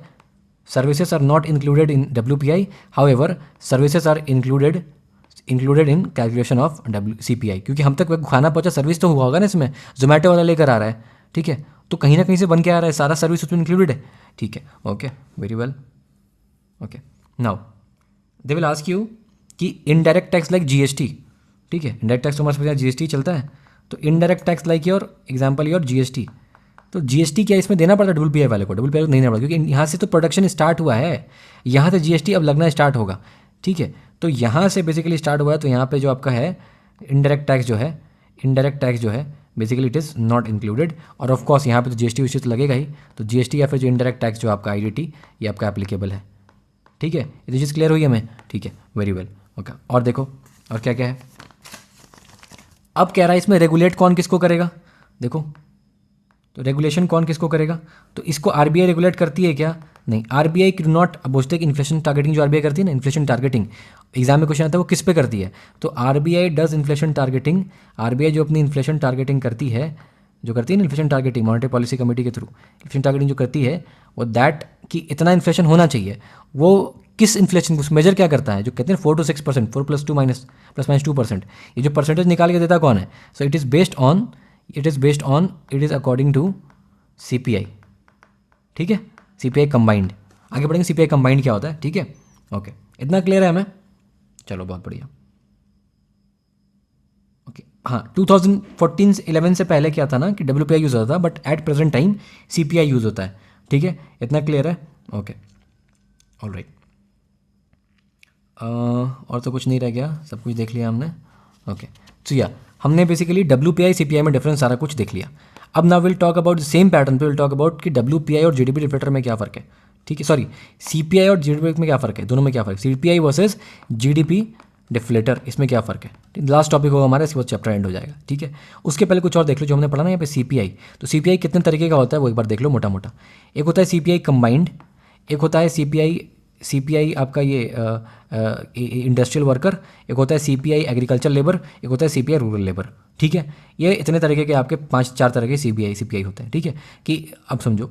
services are not included in WPI, however services are included in calculation of CPI, क्योंकि हम तक खाना पहुंचा, सर्विस तो हुआ होगा ना इसमें, जोमेटो वाला लेकर आ रहा है, ठीक है, तो कहीं ना कहीं से बन के आ रहा है, सारा सर्विस उसमें इंक्लूडेड है, ठीक है। Okay, very well. Okay, now they will ask you कि इनडायरेक्ट टैक्स लाइक GST, ठीक है, इनडायरेक्ट टैक्स तो हमारे पास GST चलता है, तो indirect tax like your example your GST, तो GST क्या इसमें देना पड़ता है WPI वाले को, WPI को नहीं देना पड़ता, क्योंकि यहाँ से तो प्रोडक्शन स्टार्ट हुआ है, यहाँ से GST अब लगना स्टार्ट होगा, ठीक है। तो यहाँ से बेसिकली स्टार्ट हुआ है, तो यहाँ पे जो आपका है इनडायरेक्ट टैक्स जो है basically it is not included. और ऑफ कोर्स यहाँ पे तो GST तो लगेगा ही, तो GST या फिर जो इनडायरेक्ट टैक्स जो आपका IDT, ये आपका एप्लीकेबल है, ठीक है। ये चीज़ क्लियर हुई है हमें, ठीक है, वेरी वेल। ओके, और देखो और क्या क्या है। अब कह रहा है इसमें रेगुलेट कौन किसको करेगा, देखो, तो रेगुलेशन कौन किसको करेगा, तो इसको RBI रेगुलेट करती है क्या, नहीं, RBI डू नॉट। अब बोलते हैं कि इन्फ्लेशन टारगेटिंग जो RBI करती है ना, इन्फ्लेशन टारगेटिंग एग्जाम में क्वेश्चन आता है वो किस पे करती है, तो RBI does inflation targeting. RBI जो अपनी इन्फ्लेशन टारगेटिंग करती है जो करती है ना inflation targeting monetary policy committee के थ्रू, इन्फ्लेशन टारगेटिंग जो करती है वो दैट कि इतना इन्फ्लेशन होना चाहिए, वो किस इन्फ्लेशन को मेजर क्या करता है, जो कहते हैं 4 to 6%, 4 + 2 ± 2%, ये जो परसेंटेज निकाल के देता कौन है? So it is based on it is according to CPI, ठीक है, CPI कंबाइंड। आगे बढ़ेंगे CPI कंबाइंड क्या होता है, ठीक है, ओके, इतना क्लियर है हमें? चलो बहुत बढ़िया, ओके। हाँ, 2014-11 से पहले क्या था ना कि WPI यूज़ होता था, but at present time CPI use होता है, ठीक है, इतना क्लियर है, ओके, ऑलराइट। और तो कुछ नहीं रह गया, सब कुछ देख लिया हमने, ओके। तो या हमने बेसिकली WPI CPI में डिफरेंस सारा कुछ देख लिया। अब now will talk about the same pattern पे, विल टॉक अबाउट कि WPI और GDP डिफ्लेटर में क्या फ़र्क है, ठीक है, सॉरी CPI और GDP में क्या फ़र्क है, दोनों में क्या फ़र्क है, CPI वर्सेस GDP डिफ्लेटर, इसमें क्या फ़र्क है, लास्ट टॉपिक होगा हमारा, इसके बाद चैप्टर एंड हो जाएगा, ठीक है। उसके पहले कुछ और देख लो जो हमने पढ़ा ना यहाँ पे CPI। तो CPI कितने तरीके का होता है वो एक बार देख लो मोटा मोटा। एक होता है CPI कंबाइंड, एक होता है CPI आपका ये इंडस्ट्रियल वर्कर, एक होता है CPI एग्रीकल्चर लेबर, एक होता है CPI रूरल लेबर, ठीक है। ये इतने तरीके के आपके 5-4 तरह के CPI होते हैं, ठीक है। कि अब समझो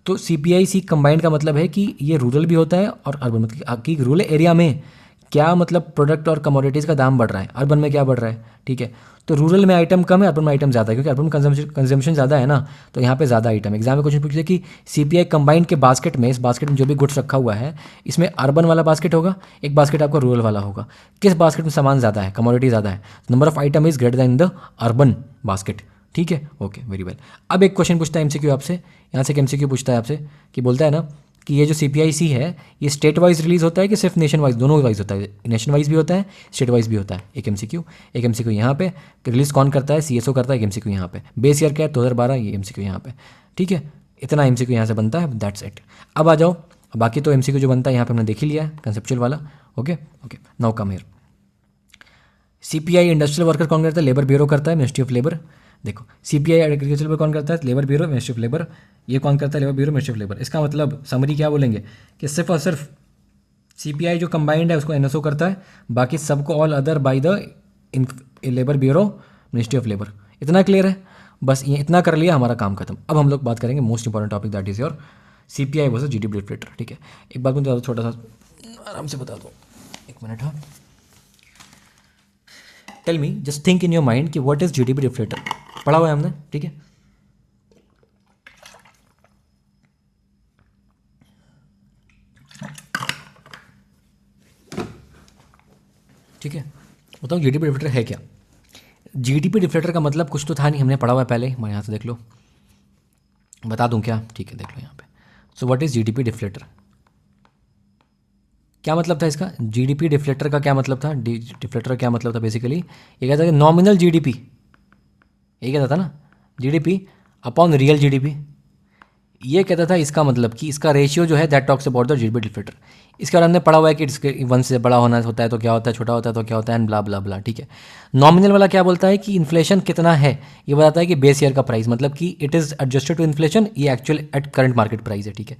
तो CPI कंबाइंड का मतलब है कि ये रूरल भी होता है और अर्बन, मतलब कि रूरल एरिया में क्या मतलब प्रोडक्ट और कमोडिटीज़ का दाम बढ़ रहा है, अर्बन में क्या बढ़ रहा है, ठीक है। तो रूरल में आइटम कम है, अर्बन में आइटम ज़्यादा है, क्योंकि अर्बन कंजम्पशन ज़्यादा है ना, तो यहाँ पे ज़्यादा आइटम। एग्जाम में क्वेश्चन पूछे कि CPI कंबाइंड के बास्केट में, इस बास्केट में जो भी गुड्स रखा हुआ है, इसमें अर्बन वाला बास्केट होगा, एक बास्केट आपका रूरल वाला होगा। किस बास्केट में सामान ज़्यादा है, कमोडिटी ज़्यादा है, number of item is greater than the urban basket, ठीक है, ओके, वेरी वेल। अब एक क्वेश्चन पूछता है MCQ आपसे, यहाँ से एक MCQ पूछता है आपसे कि बोलता है ना कि ये जो CPIC है ये स्टेट वाइज रिलीज़ होता है कि सिर्फ नेशन वाइज, दोनों वाइज होता है, नेशन वाइज भी होता है, स्टेट वाइज भी होता है। एक MCQ यहाँ पे रिलीज़ कौन करता है, CSO करता है। एक MCQ यहाँ पे बेस ईयर क्या है 2012, ये MCQ यहाँ पे, ठीक है। इतना MCQ यहाँ से बनता है, दैट्स इट। अब आ जाओ, बाकी तो MCQ जो बनता है यहाँ पे हमने देख ही लिया है, कंसेप्चुअल वाला, okay. Now come here, CPI industrial worker कौन करता है, लेबर ब्यूरो करता है, मिनिस्ट्री ऑफ लेबर। देखो CPI एग्रीकल्चर पर कौन करता है, labour bureau, ministry of labour. ये कौन करता है, labour bureau, ministry of labour. इसका मतलब समरी क्या बोलेंगे कि सिर्फ और सिर्फ CPI जो कंबाइंड है उसको NSO करता है, बाकी सबको all other by the labour bureau, ministry of labour. इतना क्लियर है? बस ये इतना कर लिया, हमारा काम खत्म। अब हम लोग बात करेंगे most important topic, that is your CPI versus GDP deflator, ठीक है। एक बात मुझे छोटा सा आराम से बता दो, एक मिनट। हाँ, tell me, just think in your mind कि व्हाट इज GDP डिफ्लेटर। पढ़ा हुआ है हमने, ठीक है। ठीक है, बताओ GDP डिफ्लेटर है क्या। GDP डिफ्लेटर का मतलब कुछ तो था नहीं, हमने पढ़ा हुआ है पहले, मैं यहाँ से देख लो, बता दूं क्या, ठीक है, देख लो यहाँ पे। So what is GDP deflator, क्या मतलब था इसका, GDP डिफ्लेटर का क्या मतलब था, डिफ्लेटर क्या मतलब था बेसिकली, ये कहता था कि नॉमिनल GDP, ये कहता था ना GDP अपॉन रियल GDP, ये कहता था। इसका मतलब कि इसका रेशियो जो है that talks about the GDP deflator. इसके बारे में हमने पढ़ा हुआ है कि इसके 1 से बड़ा होना होता है तो क्या होता है, छोटा होता है तो क्या होता है, एंड ब्ला ब्ला ब्ला, ठीक है। नॉमिनल वाला क्या बोलता है कि इन्फ्लेशन कितना है, ये बताता है कि बेस ईयर का प्राइस, मतलब कि it is adjusted to inflation, ये actual at current market price है, ठीक है।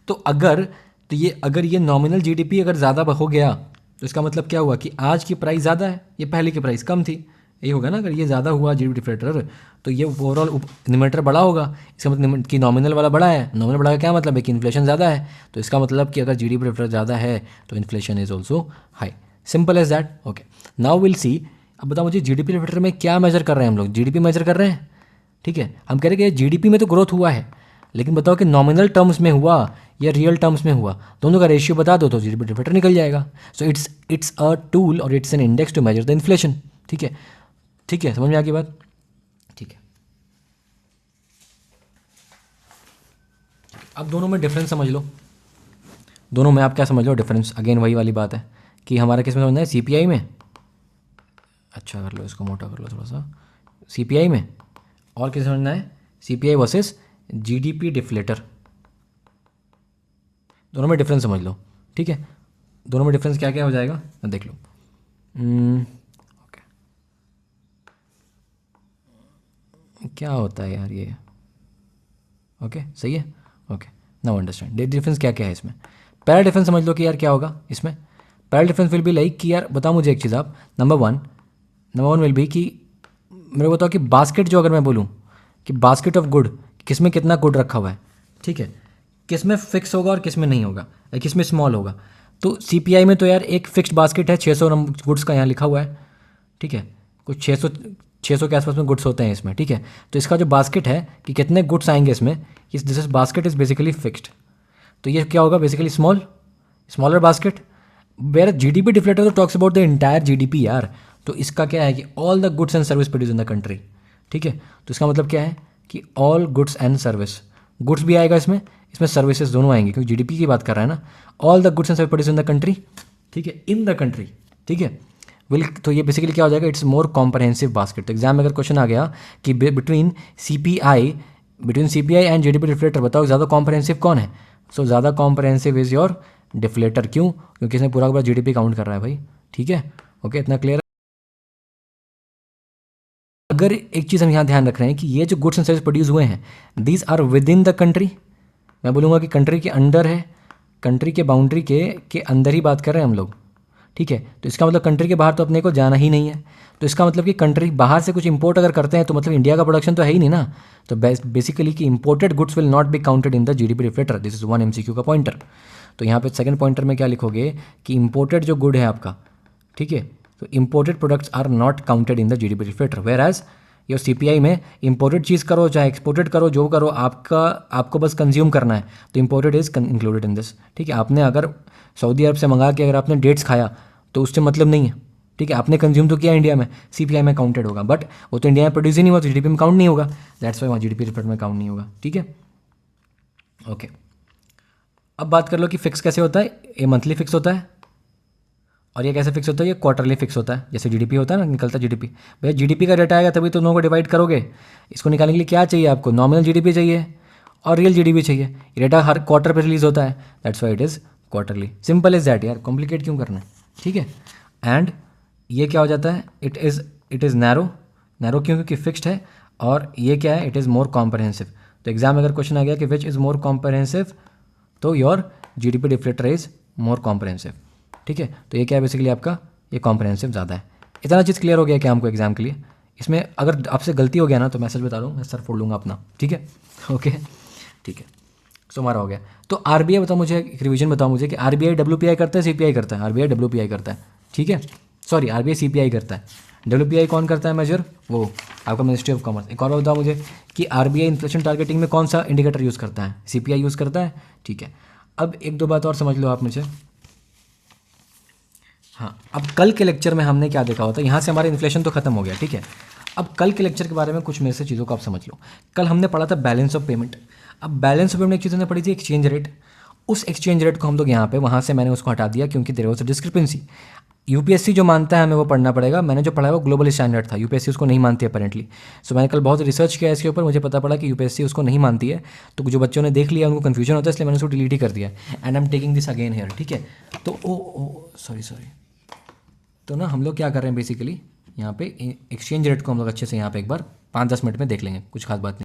तो अगर ये नॉमिनल GDP अगर ज़्यादा हो गया तो इसका मतलब क्या हुआ कि आज की प्राइस ज़्यादा है, ये पहले की प्राइस कम थी, ये होगा ना। अगर ये ज़्यादा हुआ GDP डिफ्लेटर तो ये ओवरऑल न्यूमरेटर बड़ा होगा, इसका मतलब कि नॉमिनल वाला बड़ा है। नॉमिनल बड़ा का क्या मतलब है कि इन्फ्लेशन ज़्यादा है, तो इसका मतलब कि अगर GDP डिफ्लेटर ज़्यादा है तो inflation is also high, simple as that, okay. Now will see, अब बताओ मुझे GDP डिफ्लेटर में क्या मेजर कर रहे हैं हम लोग, GDP मेजर कर रहे हैं, ठीक है। हम कह रहे हैं कि GDP में तो ग्रोथ हुआ है, लेकिन बताओ कि नॉमिनल टर्म्स में हुआ या रियल टर्म्स में हुआ, दोनों का रेशियो बता दो तो GDP डिफ्लेटर निकल जाएगा। सो इट्स अ टूल और it's an index to measure the inflation, ठीक है, ठीक है, समझ में आ गई बात, ठीक है। अब दोनों में डिफरेंस समझ लो, दोनों में आप क्या समझ लो डिफरेंस, अगेन वही वाली बात है कि हमारा किस में समझना है, CPI में, अच्छा कर लो, इसको मोटा कर लो थोड़ा सा, CPI में, और किस समझना है, CPI वर्सेस GDP डिफ्लेटर, दोनों में डिफरेंस समझ लो, ठीक है। दोनों में डिफरेंस क्या क्या हो जाएगा देख लो, ओके, क्या होता है यार ये, ओके, सही है, ओके। नाउ अंडरस्टैंड डिफरेंस क्या क्या है इसमें। पहला डिफरेंस समझ लो कि यार क्या होगा इसमें, पहला डिफरेंस विल बी लाइक कि यार बताओ मुझे एक चीज़ आप, नंबर वन विल बी कि मेरे को बताओ कि बास्केट जो अगर मैं बोलूँ कि बास्केट ऑफ गुड, किस में कितना गुड रखा हुआ है, ठीक है, किस में फिक्स होगा और किस में नहीं होगा, या किस में स्मॉल होगा। तो सीपीआई में तो यार एक फिक्स्ड बास्केट है, 600 गुड्स का यहाँ लिखा हुआ है, ठीक है, कुछ 600 के आसपास में गुड्स होते हैं इसमें, ठीक है। तो इसका जो बास्केट है कि कितने गुड्स आएंगे इसमें, this is basket is basically fixed. तो ये क्या होगा basically smaller basket. Where GDP deflator तो talks about the entire GDP यार। तो इसका क्या है कि all the goods and service produce in the country, ठीक है। तो इसका मतलब क्या है कि all goods and service, goods भी आएगा इसमें, इसमें सर्विसेज दोनों आएंगे क्योंकि जीडीपी की बात कर रहा है ना। All the goods and service produce in the country, ठीक है, इन द कंट्री, ठीक है, विल। तो ये बेसिकली क्या हो जाएगा, इट्स मोर कॉम्प्रहेंसिव बास्केट। तो एग्जाम में अगर क्वेश्चन आ गया कि between CPI and GDP deflator बताओ ज़्यादा कॉम्प्रहेंसिव कौन है, सो ज़्यादा कॉम्प्रहेंसिव इज़ योर डिफ्लेटर। क्यों? क्योंकि इसने पूरा का पूरा जीडीपी काउंट कर रहा है भाई, ठीक है, ओके, इतना क्लियर है। अगर एक चीज़ हम यहाँ ध्यान रख रहे हैं कि ये जो गुड्स एंड सर्विस प्रोड्यूस हुए हैं, these are within the country, मैं बोलूँगा कि कंट्री के अंडर है, कंट्री के बाउंड्री के अंदर ही बात कर रहे हैं हम लोग, ठीक है। तो इसका मतलब कंट्री के बाहर तो अपने को जाना ही नहीं है। तो इसका मतलब कि कंट्री बाहर से कुछ इंपोर्ट अगर करते हैं तो मतलब इंडिया का प्रोडक्शन तो है ही नहीं ना। तो बेसिकली कि imported goods will not be counted in the GDP reflector. This is one MCQ का पॉइंटर। तो यहाँ पे सेकंड पॉइंटर में क्या लिखोगे कि इंपोर्टेड जो गुड है आपका, ठीक है, तो imported products are not counted in the GDP reflector. Whereas your CPI में इंपोर्टेड चीज़ करो चाहे एक्सपोर्टेड करो, जो करो आपको बस कंज्यूम करना है, तो imported is included in this, ठीक है। आपने अगर सऊदी अरब से मंगा के अगर आपने डेट्स खाया तो उससे मतलब नहीं है, ठीक है, आपने कंज्यूम तो किया इंडिया में, सीपीआई में काउंटेड होगा, बट वो तो इंडिया में प्रोड्यूस ही नहीं हुआ तो जीडीपी में काउंट नहीं होगा, दैट्स वाई वहाँ जीडीपी रिपोर्ट में काउंट नहीं होगा, ठीक है, ओके। अब बात कर लो कि फिक्स कैसे होता है। ये मंथली फिक्स होता है और ये कैसे फिक्स होता है, ये क्वार्टरली फिक्स होता है। जैसे जीडीपी होता है ना, निकलता जीडीपी, भैया जीडीपी का डेटा आएगा तभी तो दोनों को डिवाइड करोगे। इसको निकालने के लिए क्या चाहिए आपको, नॉमिनल जीडीपी चाहिए और रियल जीडीपी चाहिए। ये डेटा हर क्वार्टर पे रिलीज होता है, that's why it is quarterly. Simple is that यार, कॉम्प्लिकेट क्यों करना है, ठीक है। एंड ये क्या हो जाता है, इट इज़ नैरो क्यों, क्योंकि फिक्स्ड है, और ये क्या है, इट इज़ मोर कॉम्प्रहेंसिव। तो एग्जाम में अगर क्वेश्चन आ गया कि विच इज़ मोर कॉम्प्रहेंसिव, तो your GDP deflector is more comprehensive, ठीक है। तो ये क्या है बेसिकली आपका, ये कॉम्प्रहेंसिव ज़्यादा है। इतना चीज़ क्लियर हो गया क्या हमको एग्जाम के लिए। इसमें अगर आपसे गलती हो गया ना तो मैसेज बता दूँ, मैं सर फोड़ लूँगा अपना, ठीक है, ओके, ठीक है। सो हमारा हो गया। तो आरबीआई बताओ मुझे, एक रिवीजन बताओ मुझे कि आरबीआई डब्ल्यूपीआई करता है सीपीआई करता है, आरबीआई डब्ल्यूपीआई करता है, ठीक है, सॉरी आरबीआई सीपीआई करता है, डब्ल्यूपीआई कौन करता है मेजर, वो आपका मिनिस्ट्री ऑफ कॉमर्स। एक और बताओ मुझे कि आरबीआई इन्फ्लेशन टारगेटिंग में कौन सा इंडिकेटर यूज़ करता है, सीपीआई यूज़ करता है, ठीक है। अब एक दो बात और समझ लो आप मुझे। हाँ, अब कल के लेक्चर में हमने क्या देखा होता है, यहाँ से हमारा इन्फ्लेशन तो खत्म हो गया, ठीक है। अब कल के लेक्चर के बारे में कुछ मेरे से चीज़ों को आप समझ लो। कल हमने पढ़ा था बैलेंस ऑफ पेमेंट। अब बैलेंस ऑफ पेमेंट एक चीज़ हमने पढ़ी थी एक्सचेंज रेट। उस एक्सचेंज रेट को हम लोग यहाँ पे वहाँ से मैंने उसको हटा दिया क्योंकि there was a discrepancy. UPSC जो मानता है हमें वो पढ़ना पड़ेगा, मैंने जो पढ़ा है वो ग्लोबल स्टैंडर्ड था, यूपीएससी उसको नहीं मानती अपेरेंटली। सो मैंने कल बहुत रिसर्च किया इसके ऊपर, मुझे पता पड़ा कि यूपीएससी उसको नहीं मानती है। तो जो बच्चों ने देख लिया उनको कन्फ्यूजन होता है, इसलिए मैंने उसको डिलीट ही कर दिया। And I am taking this again here, ठीक है। तो सॉरी तो ना हम लोग क्या कर रहे हैं बेसिकली, यहाँ पे एक्सचेंज रेट को हम लोग अच्छे से यहाँ पे एक बार 5-10 मिनट में देख लेंगे, कुछ खास बात नहीं।